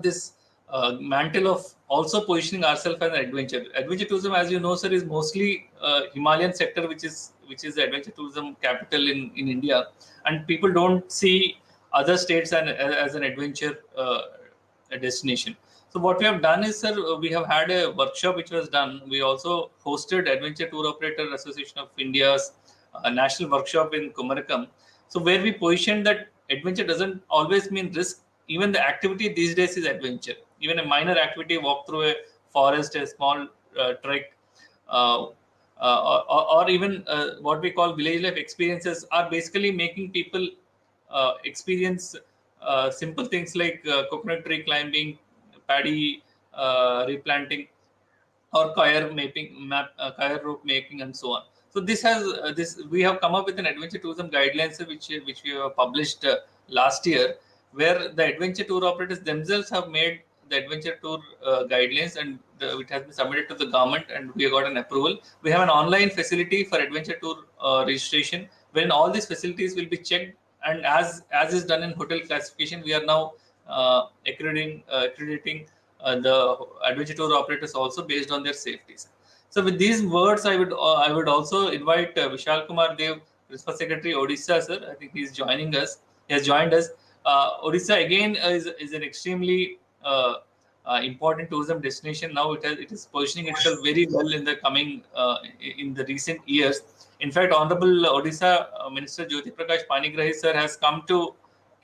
this mantle of also positioning ourselves as an adventure. Adventure tourism, as you know, sir, is mostly Himalayan sector, which is the adventure tourism capital in India, and people don't see other states as an adventure destination. So what we have done is, sir, we have had a workshop which was done. We also hosted Adventure Tour Operator Association of India's national workshop in Kumarakam. So where we positioned that adventure doesn't always mean risk. Even the activity these days is adventure. Even a minor activity, walk through a forest, a small trek, or even what we call village life experiences are basically making people experience simple things like coconut tree climbing, paddy replanting, or kaya rope making, and so on. So we have come up with an adventure tourism guidelines which we have published last year, where the adventure tour operators themselves have made the adventure tour guidelines, and it has been submitted to the government, and we have got an approval. We have an online facility for adventure tour registration, when all these facilities will be checked, and as is done in hotel classification, we are now accrediting the adventure tour operators also based on their safeties. So with these words, I would also invite Vishal Kumar Dev, Principal Secretary, Odisha, sir. I think he is joining us. He has joined us. Odisha again is an extremely important tourism destination. Now it is positioning itself very well in the coming in the recent years. In fact, Honorable Odisha Minister Jyoti Prakash Panigrahi sir has come to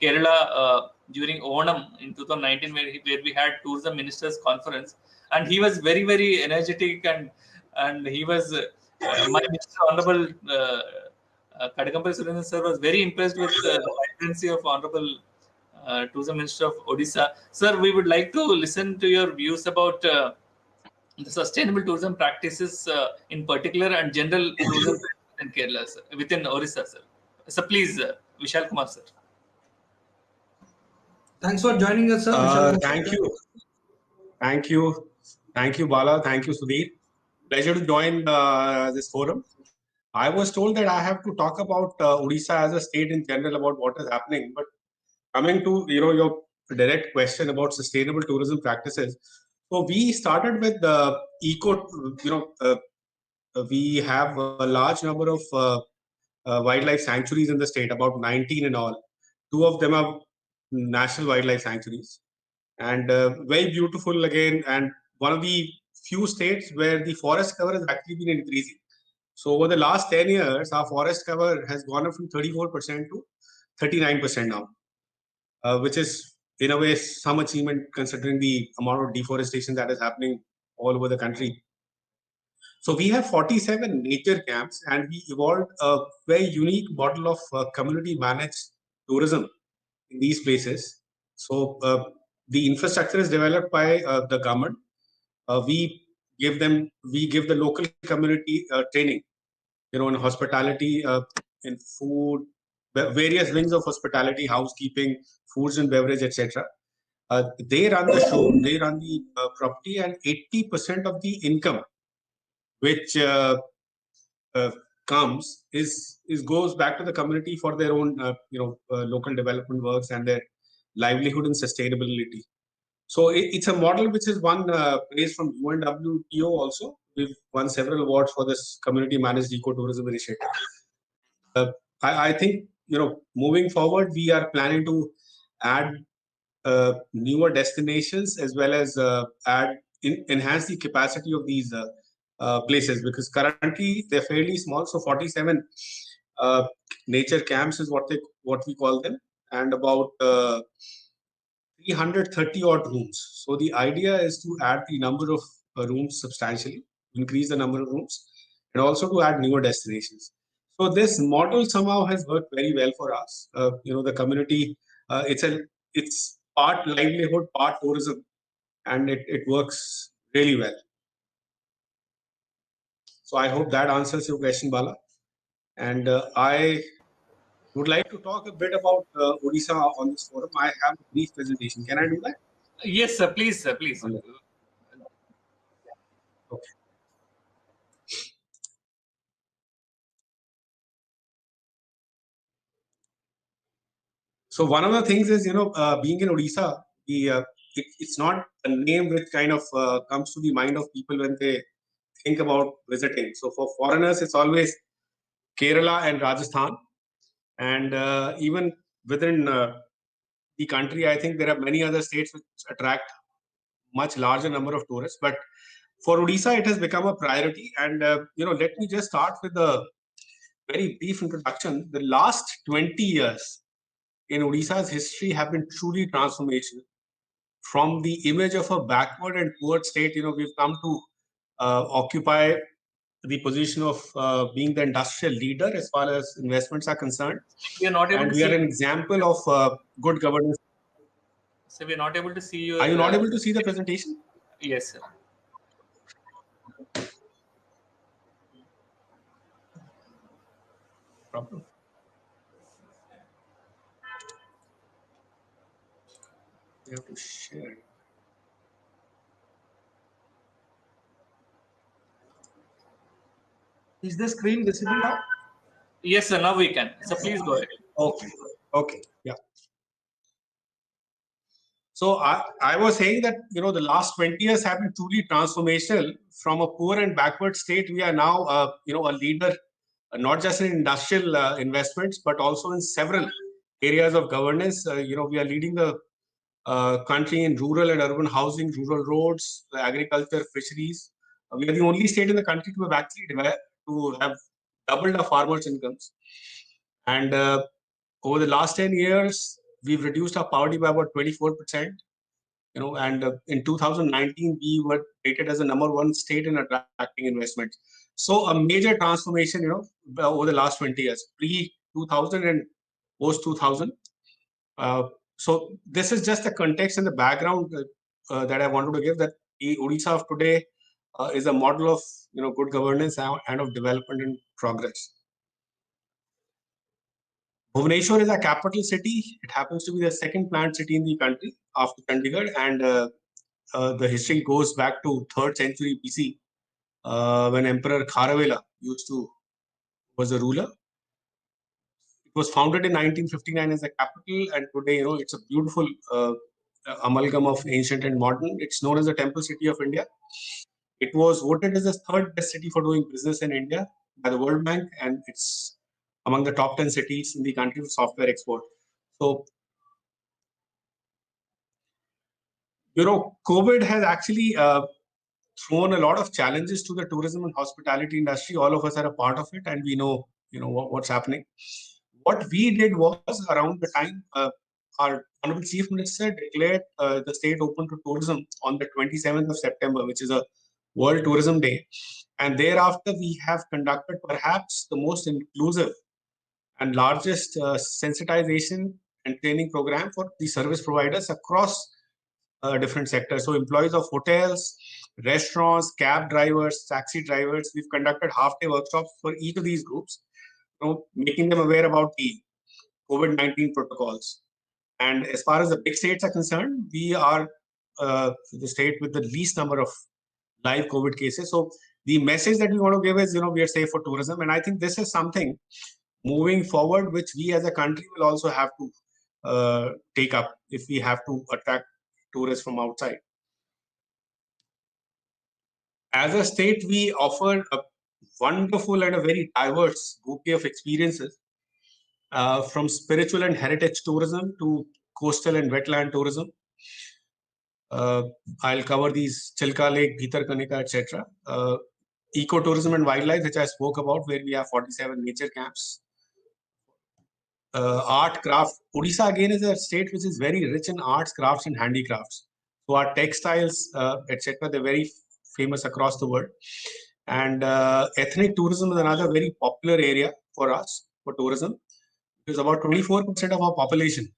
Kerala during Onam in 2019, where we had tourism ministers conference, and he was very energetic, and he was my Minister Honorable Kadakampally Surendran sir was very impressed with the vibrancy of Honorable Tourism Minister of Odisha. Sir, we would like to listen to your views about the sustainable tourism practices in particular, and general tourism in Kerala, sir, within Orissa, sir. So please, Vishal Kumar, sir. Thanks for joining us, sir. Vishal Kumar. Thank you. Thank you. Thank you, Bala. Thank you, Sudhir. Pleasure to join this forum. I was told that I have to talk about Odisha as a state in general, about what is happening. But coming to your direct question about sustainable tourism practices, so we started with the eco. We have a large number of wildlife sanctuaries in the state, about 19 in all. 2 of them are national wildlife sanctuaries, and very beautiful again, and one of the few states where the forest cover has actually been increasing. So over the last 10 years, our forest cover has gone up from 34% to 39% now, which is in a way some achievement considering the amount of deforestation that is happening all over the country. So we have 47 nature camps, and we evolved a very unique model of community managed tourism in these places. So the infrastructure is developed by the government. We give the local community training, in hospitality, in food, various wings of hospitality, housekeeping, foods and beverage, etc. They run the show, they run the property, and 80% of the income which comes is goes back to the community for their own local development works and their livelihood and sustainability. So it's a model which is won praise from UNWTO also. We've won several awards for this community managed ecotourism initiative. I think moving forward we are planning to add newer destinations as well as enhance the capacity of these places, because currently they're fairly small. So 47 nature camps is what we call them, and about 330 odd rooms. So the idea is to add the number of rooms substantially, increase the number of rooms, and also to add newer destinations. So this model somehow has worked very well for us. The community, it's part livelihood, part tourism, and it works really well. So I hope that answers your question, Bala. And I would like to talk a bit about Odisha on this forum. I have a brief presentation. Can I do that? Yes, sir. Please, sir. Please. Okay. So one of the things is, being in Odisha, it's not a name which kind of comes to the mind of people when they think about visiting. So for foreigners, it's always Kerala and Rajasthan. And even within the country, I think there are many other states which attract much larger number of tourists. But for Odisha, it has become a priority. And, let me just start with a very brief introduction. The last 20 years in Odisha's history have been truly transformational. From the image of a backward and poor state, we've come to occupy the position of being the industrial leader as far as investments are concerned. We are not able and to we are see. an example of good governance. So we are not able to see you. Are you not able to see the presentation? Yes, sir. Problem. You have to share. Is the screen visible now? Yes, sir. Now we can. So please go ahead. Okay, yeah. So I was saying that, you know, the last 20 years have been truly transformational. From a poor and backward state, we are now, you know, a leader, not just in industrial investments, but also in several areas of governance. You know, we are leading the country in rural and urban housing, rural roads, agriculture, fisheries. We are the only state in the country to have actually to have doubled our farmers' incomes. And over the last 10 years, we've reduced our poverty by about 24%. You know, and in 2019, we were rated as the #1 state in attracting investments. So a major transformation, you know, over the last 20 years, pre 2000 and post 2000. So this is just the context and the background that I wanted to give, that the Odisha of today is a model of, you know, good governance and of development and progress. Bhubaneswar is our capital city. It happens to be the second planned city in the country after Chandigarh, and the history goes back to 3rd century BC, when Emperor Kharavela was the ruler. It was founded in 1959 as a capital, and today, you know, it's a beautiful amalgam of ancient and modern. It's known as the Temple City of India. It was voted as the 3rd best city for doing business in India by the World Bank, and it's among the top 10 cities in the country for software export. So, you know, COVID has actually thrown a lot of challenges to the tourism and hospitality industry. All of us are a part of it, and we know, you know, what's happening. What we did was, around the time our Honorable Chief Minister declared the state open to tourism on the 27th of September, which is a World Tourism Day. And thereafter, we have conducted perhaps the most inclusive and largest sensitization and training program for the service providers across different sectors. So employees of hotels, restaurants, cab drivers, taxi drivers, we've conducted half-day workshops for each of these groups, you know, making them aware about the COVID-19 protocols. And as far as the big states are concerned, we are the state with the least number of live COVID cases. So the message that we want to give is, you know, we are safe for tourism. And I think this is something moving forward, which we as a country will also have to take up if we have to attract tourists from outside. As a state, we offer a wonderful and a very diverse bouquet of experiences, from spiritual and heritage tourism to coastal and wetland tourism. I'll cover these: Chilka Lake, Bhitarkanika, etc. Ecotourism and wildlife, which I spoke about, where we have 47 nature camps. Art, craft. Odisha again is a state which is very rich in arts, crafts, and handicrafts. So our textiles, etc., they're very famous across the world. And ethnic tourism is another very popular area for us for tourism, because about 24% of our population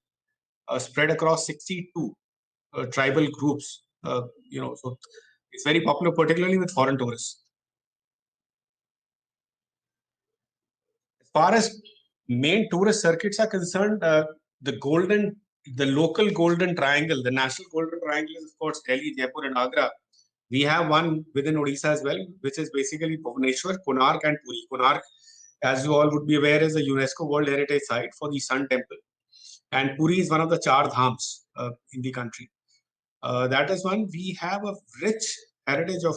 spread across 62 tribal groups. You know, so it's very popular, particularly with foreign tourists. As far as main tourist circuits are concerned, the local golden triangle, the national golden triangle is, of course, Delhi, Jaipur, and Agra. We have one within Odisha as well, which is basically Bhubaneswar, Konark, and Puri. Konark, as you all would be aware, is a UNESCO World Heritage Site for the Sun Temple. And Puri is one of the Char Dhams in the country. That is one. We have a rich heritage of,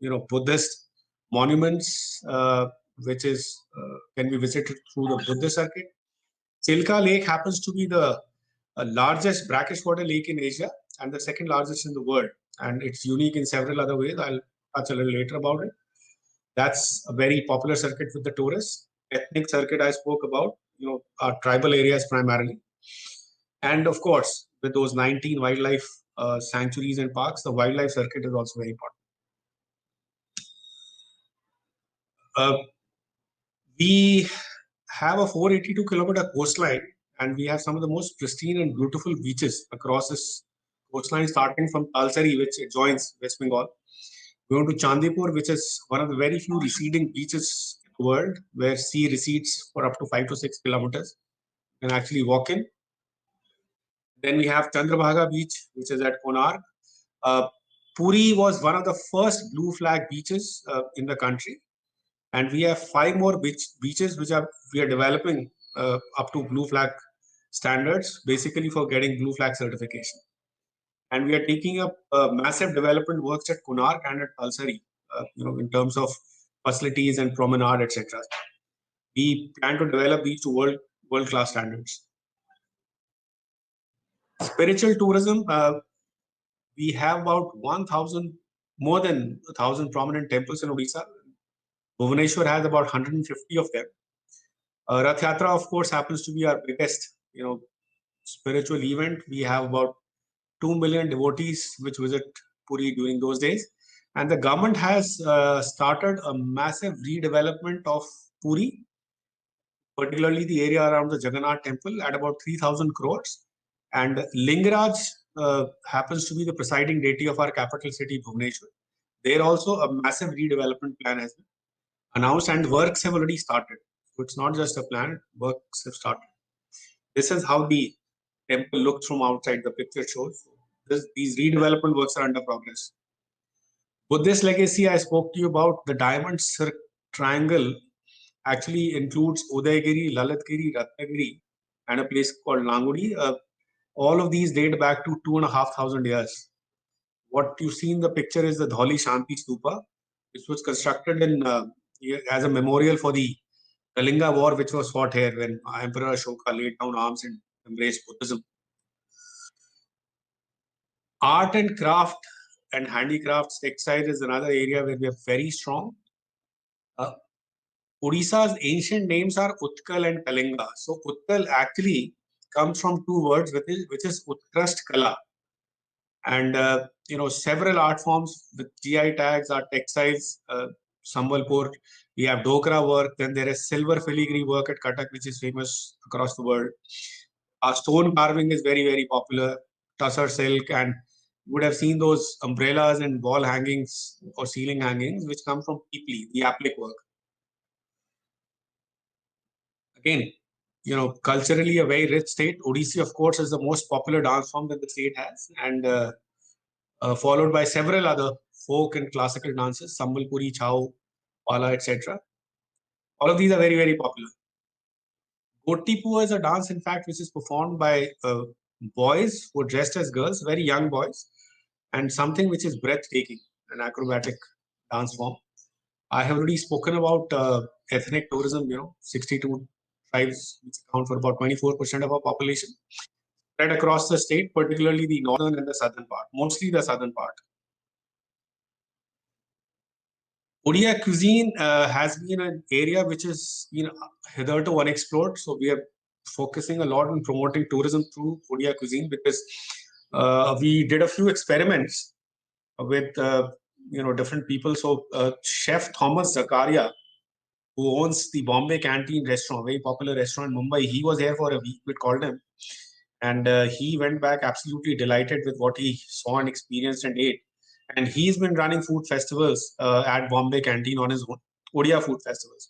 you know, Buddhist monuments, which is can be visited through the Buddhist circuit. Chilka Lake happens to be the largest brackish water lake in Asia and the second largest in the world. And it's unique in several other ways. I'll touch a little later about it. That's a very popular circuit with the tourists. Ethnic circuit I spoke about, you know, our tribal areas primarily. And of course, with those 19 wildlife sanctuaries and parks, the wildlife circuit is also very important. We have a 482-kilometer coastline, and we have some of the most pristine and beautiful beaches across this coastline, starting from Talsari, which adjoins West Bengal, going to Chandipur, which is one of the very few receding beaches in the world, where sea recedes for up to 5 to 6 kilometers. You can actually walk in. Then we have Chandrabhaga Beach, which is at Konark. Puri was one of the first blue flag beaches in the country. And we have 5 more beaches which we are developing up to Blue Flag standards, basically for getting Blue Flag certification. And we are taking up massive development works at Konark and at Talsari, in terms of facilities and promenade, etc. We plan to develop these to world-class standards. Spiritual tourism, we have about more than 1,000 prominent temples in Odisha. Bhubaneswar has about 150 of them. Rath Yatra, of course, happens to be our biggest, spiritual event. We have about 2 million devotees which visit Puri during those days. And the government has started a massive redevelopment of Puri, particularly the area around the Jagannath temple, at about 3,000 crores. And Lingaraj happens to be the presiding deity of our capital city, Bhubaneswar. There also a massive redevelopment plan has been announced and works have already started. So it's not just a plan, works have started. This is how the temple looks from outside, the picture shows. These redevelopment works are under progress. Buddhist legacy, I spoke to you about. The Diamond Triangle actually includes Udayagiri, Lalitgiri, Ratnagiri, and a place called Langudi. All of these date back to 2,500 years. What you see in the picture is the Dhauli Shanti Stupa, which was constructed as a memorial for the Kalinga War, which was fought here when Emperor Ashoka laid down arms and embraced Buddhism. Art and craft and handicrafts, textiles is another area where we are very strong. Odisha's ancient names are Utkal and Kalinga. So Utkal actually comes from 2 words, which is Utkrasht Kala. And several art forms with GI tags are textiles. Sambalpur, we have Dokra work. Then there is silver filigree work at Cuttack, which is famous across the world. Our stone carving is very, very popular. Tussar silk, and you would have seen those umbrellas and wall hangings or ceiling hangings, which come from Pipli, the applique work. Again, culturally a very rich state. Odissi, of course, is the most popular dance form that the state has, and followed by several other folk and classical dances, Sambalpuri, Chau, Pala, etc. All of these are very, very popular. Gotipu is a dance, in fact, which is performed by boys who are dressed as girls, very young boys, and something which is breathtaking, an acrobatic dance form. I have already spoken about ethnic tourism, 62 tribes, which account for about 24% of our population, spread across the state, particularly the northern and the southern part, mostly the southern part. Odia cuisine has been an area which is hitherto unexplored. So we are focusing a lot on promoting tourism through Odia cuisine, because we did a few experiments with different people. So Chef Thomas Zakaria, who owns the Bombay Canteen restaurant, very popular restaurant in Mumbai, he was here for a week. We called him, and he went back absolutely delighted with what he saw and experienced and ate. And he's been running food festivals at Bombay Canteen on his own, Odia food festivals.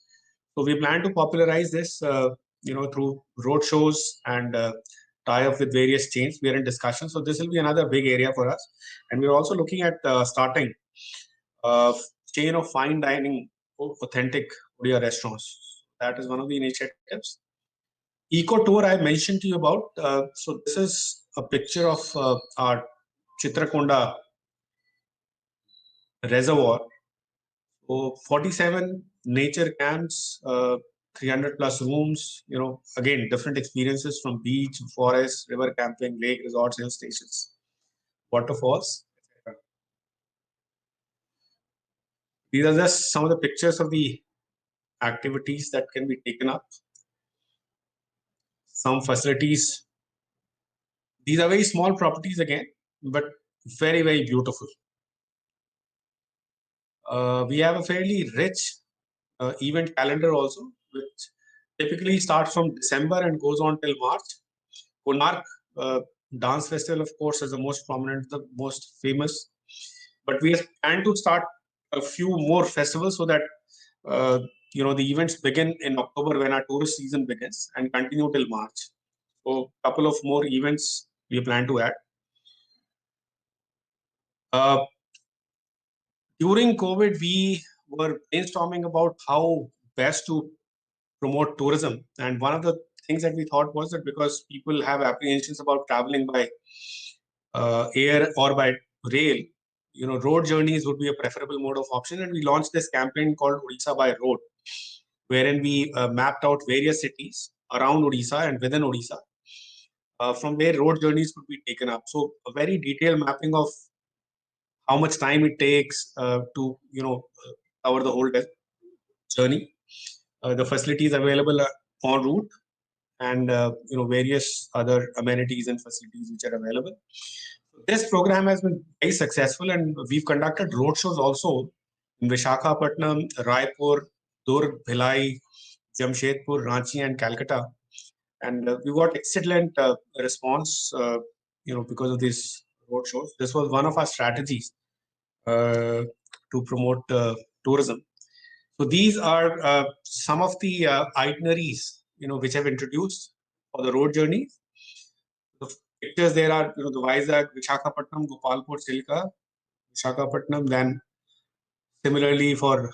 So we plan to popularize this, through road shows and tie up with various chains. We are in discussion. So this will be another big area for us. And we're also looking at starting a chain of fine dining, authentic Odia restaurants. That is one of the initiatives. Eco tour I mentioned to you about. So this is a picture of our Chitrakonda reservoir. So 47 nature camps, 300 plus rooms, again, different experiences from beach, forest, river camping, lake resorts, hill stations, waterfalls, etc. These are just some of the pictures of the activities that can be taken up. Some facilities. These are very small properties again, but very, very beautiful. We have a fairly rich event calendar also, which typically starts from December and goes on till March. Konark Dance Festival, of course, is the most prominent, the most famous. But we plan to start a few more festivals so that the events begin in October when our tourist season begins and continue till March. So a couple of more events we plan to add. During COVID, we were brainstorming about how best to promote tourism. And one of the things that we thought was that because people have apprehensions about traveling by air or by rail, road journeys would be a preferable mode of option. And we launched this campaign called Odisha by Road, wherein we mapped out various cities around Odisha and within Odisha from where road journeys could be taken up. So a very detailed mapping of how much time it takes to cover the whole journey, the facilities available en route, and various other amenities and facilities which are available. This program has been very successful, and we've conducted roadshows also in Visakhapatnam, Raipur, Durg, Bhilai, Jamshedpur, Ranchi, and Calcutta. And we got excellent response, because of these roadshows. This was one of our strategies to promote tourism. So these are some of the itineraries, which have introduced for the road journeys. The pictures there are, the Vizag, Visakhapatnam, Gopalpur, Chilka, Visakhapatnam. Then similarly for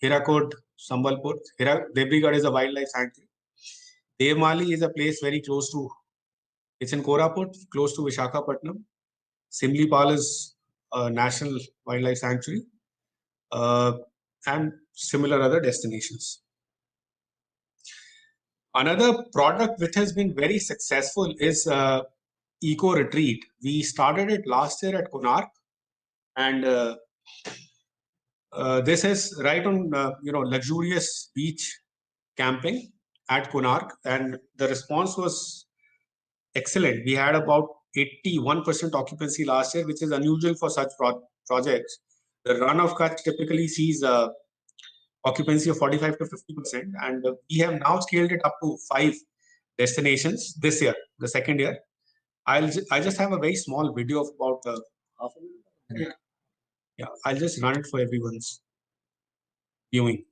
Hirakud, Sambalpur. Debrigarh is a wildlife sanctuary. Devmali is a place very close to, it's in Koraput, close to Visakhapatnam. Simlipal is a national wildlife sanctuary, and similar other destinations. Another product which has been very successful is Eco Retreat. We started it last year at Konark, and this is right on luxurious beach camping at Konark, and the response was excellent. We had about 81% occupancy last year, which is unusual for such projects. The Run of Kutch typically sees occupancy of 45 to 50%, and we have now scaled it up to 5 destinations this year, the second year. I just have a very small video of about half a minute. Yeah, I'll just run it for everyone's viewing.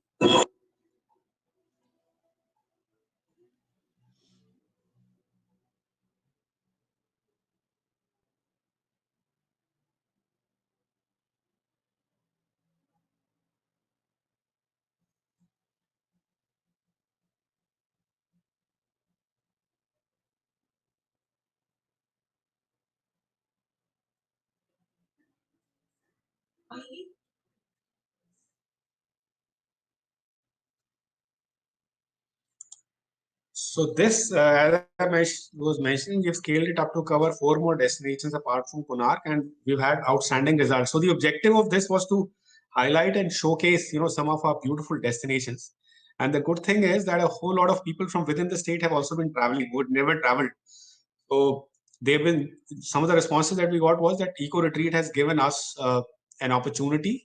So this, as I was mentioning, we've scaled it up to cover 4 more destinations apart from Konark, and we've had outstanding results. So the objective of this was to highlight and showcase, some of our beautiful destinations. And the good thing is that a whole lot of people from within the state have also been traveling, who had never traveled. So some of the responses that we got was that Eco Retreat has given us an opportunity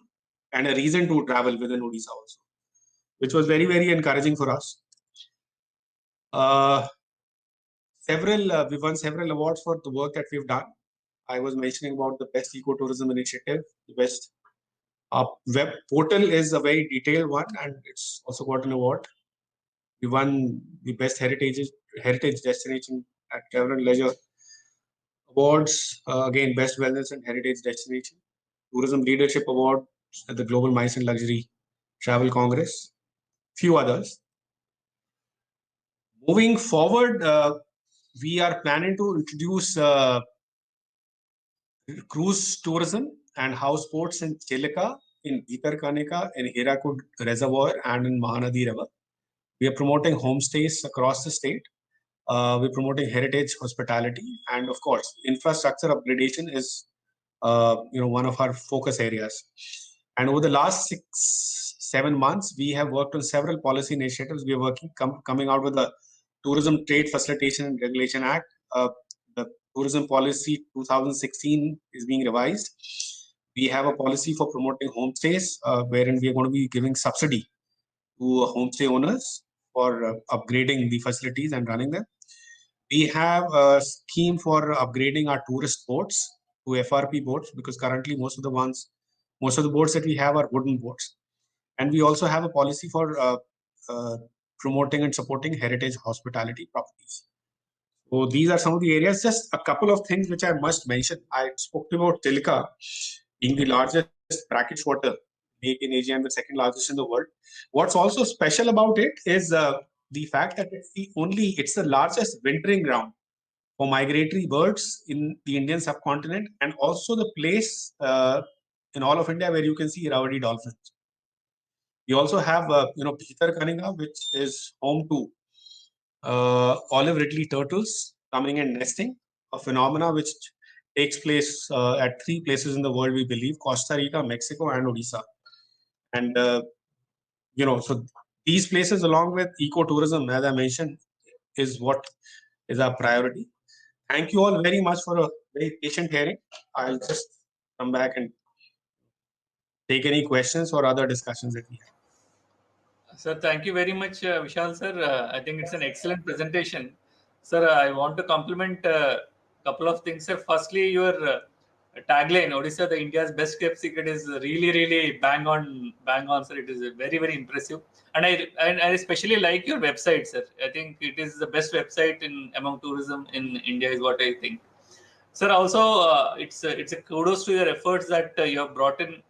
and a reason to travel within Odisha also, which was very, very encouraging for us. We won several awards for the work that we've done. I was mentioning about the best ecotourism initiative. The best web portal is a very detailed one, and it's also got an award. We won the best heritage destination at Travel and Leisure Awards. Again, best wellness and heritage destination. Tourism Leadership Award at the Global Mice and Luxury Travel Congress. Few others. Moving forward, we are planning to introduce cruise tourism and houseboats in Chilka, in Bhitarkanika, in Hirakud Reservoir, and in Mahanadi River. We are promoting homestays across the state. We're promoting heritage hospitality, and of course, infrastructure upgradation is one of our focus areas. And over the last 6-7 months, we have worked on several policy initiatives. We are coming out with a Tourism Trade Facilitation and Regulation Act. The Tourism Policy 2016 is being revised. We have a policy for promoting homestays, wherein we are going to be giving subsidy to homestay owners for upgrading the facilities and running them. We have a scheme for upgrading our tourist boats to FRP boats, because currently most of the boats that we have are wooden boats. And we also have a policy for promoting and supporting heritage hospitality properties. So these are some of the areas. Just a couple of things which I must mention. I spoke about Chilka being the largest brackish water make in Asia and the second largest in the world. What's also special about it is the fact that it's the largest wintering ground for migratory birds in the Indian subcontinent, and also the place in all of India where you can see Irrawaddy dolphins. We also have, Bhitarkanika, which is home to olive ridley turtles coming and nesting, a phenomena which takes place at 3 places in the world, we believe: Costa Rica, Mexico, and Odisha. And, so these places, along with ecotourism, as I mentioned, is what is our priority. Thank you all very much for a very patient hearing. I'll just come back and take any questions or other discussions that we have. Sir, thank you very much, Vishal sir. I think it's an excellent presentation. Sir, I want to compliment a couple of things, sir. Firstly, your tagline, Odisha, the India's best kept secret, is really bang on, sir. It is very, very impressive. And I especially like your website, sir. I think it is the best website among tourism in India, is what I think. Sir, also, it's a kudos to your efforts that you have brought in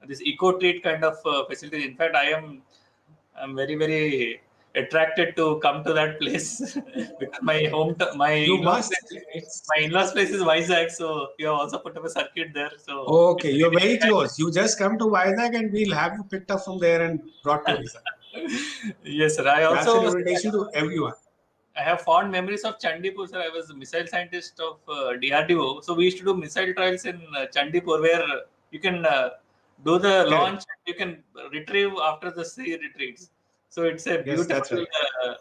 this eco-treat kind of facility. In fact, I'm very, very attracted to come to that place because my in-laws place is Vizag, so you have also put up a circuit there. So okay, you're very close. You just come to Vizag and we'll have you picked up from there and brought to Odisha. Yes, sir. I also that's an invitation to everyone. I have fond memories of Chandipur, sir. I was a missile scientist of DRDO, so we used to do missile trials in Chandipur, where you can do the launch, and you can retrieve after the sea retreats. So it's a beautiful. Yes, that's right.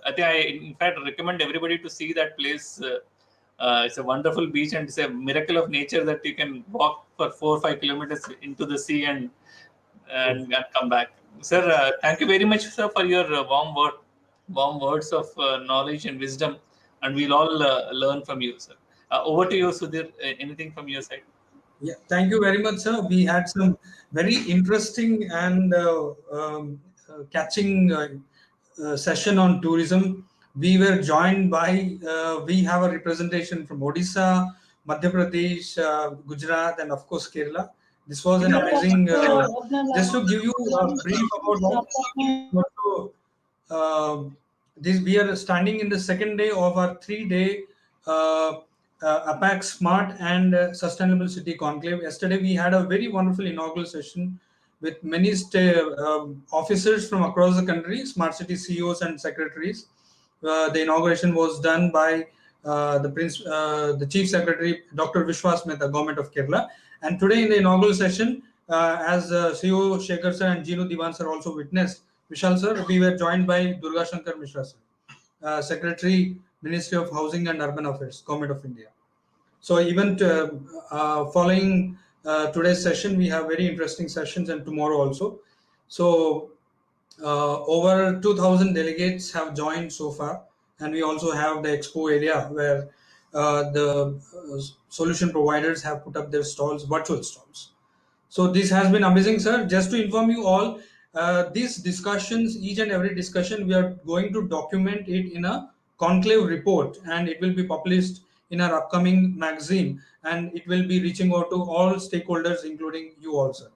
I think I, in fact, recommend everybody to see that place. It's a wonderful beach, and it's a miracle of nature that you can walk for 4 or 5 kilometers into the sea and come back. Sir, thank you very much, sir, for your warm words of knowledge and wisdom, and we'll all learn from you, sir. Over to you, Sudhir. Anything from your side? Yeah, thank you very much, sir. We had some very interesting and catching session on tourism. We were joined by, we have a representation from Odisha, Madhya Pradesh, Gujarat, and of course Kerala. This was an amazing, just to give you a brief about this, we are standing in the second day of our 3-day APAC Smart and Sustainable City Conclave. Yesterday, we had a very wonderful inaugural session with many officers from across the country, smart city CEOs and secretaries. The inauguration was done by the Chief Secretary, Dr. Vishwas Mehta, Government of Kerala. And today in the inaugural session, as CEO Shekhar sir and Jinu Diwan sir also witnessed, Vishal sir, we were joined by Durga Shankar Mishra sir, Secretary, Ministry of Housing and Urban Affairs, Government of India. So even following today's session, we have very interesting sessions, and tomorrow also. So over 2,000 delegates have joined so far, and we also have the expo area where the solution providers have put up their stalls, virtual stalls. So this has been amazing, sir. Just to inform you all, these discussions, each and every discussion, we are going to document it in a conclave report, and it will be published in our upcoming magazine, and it will be reaching out to all stakeholders, including you all, sir.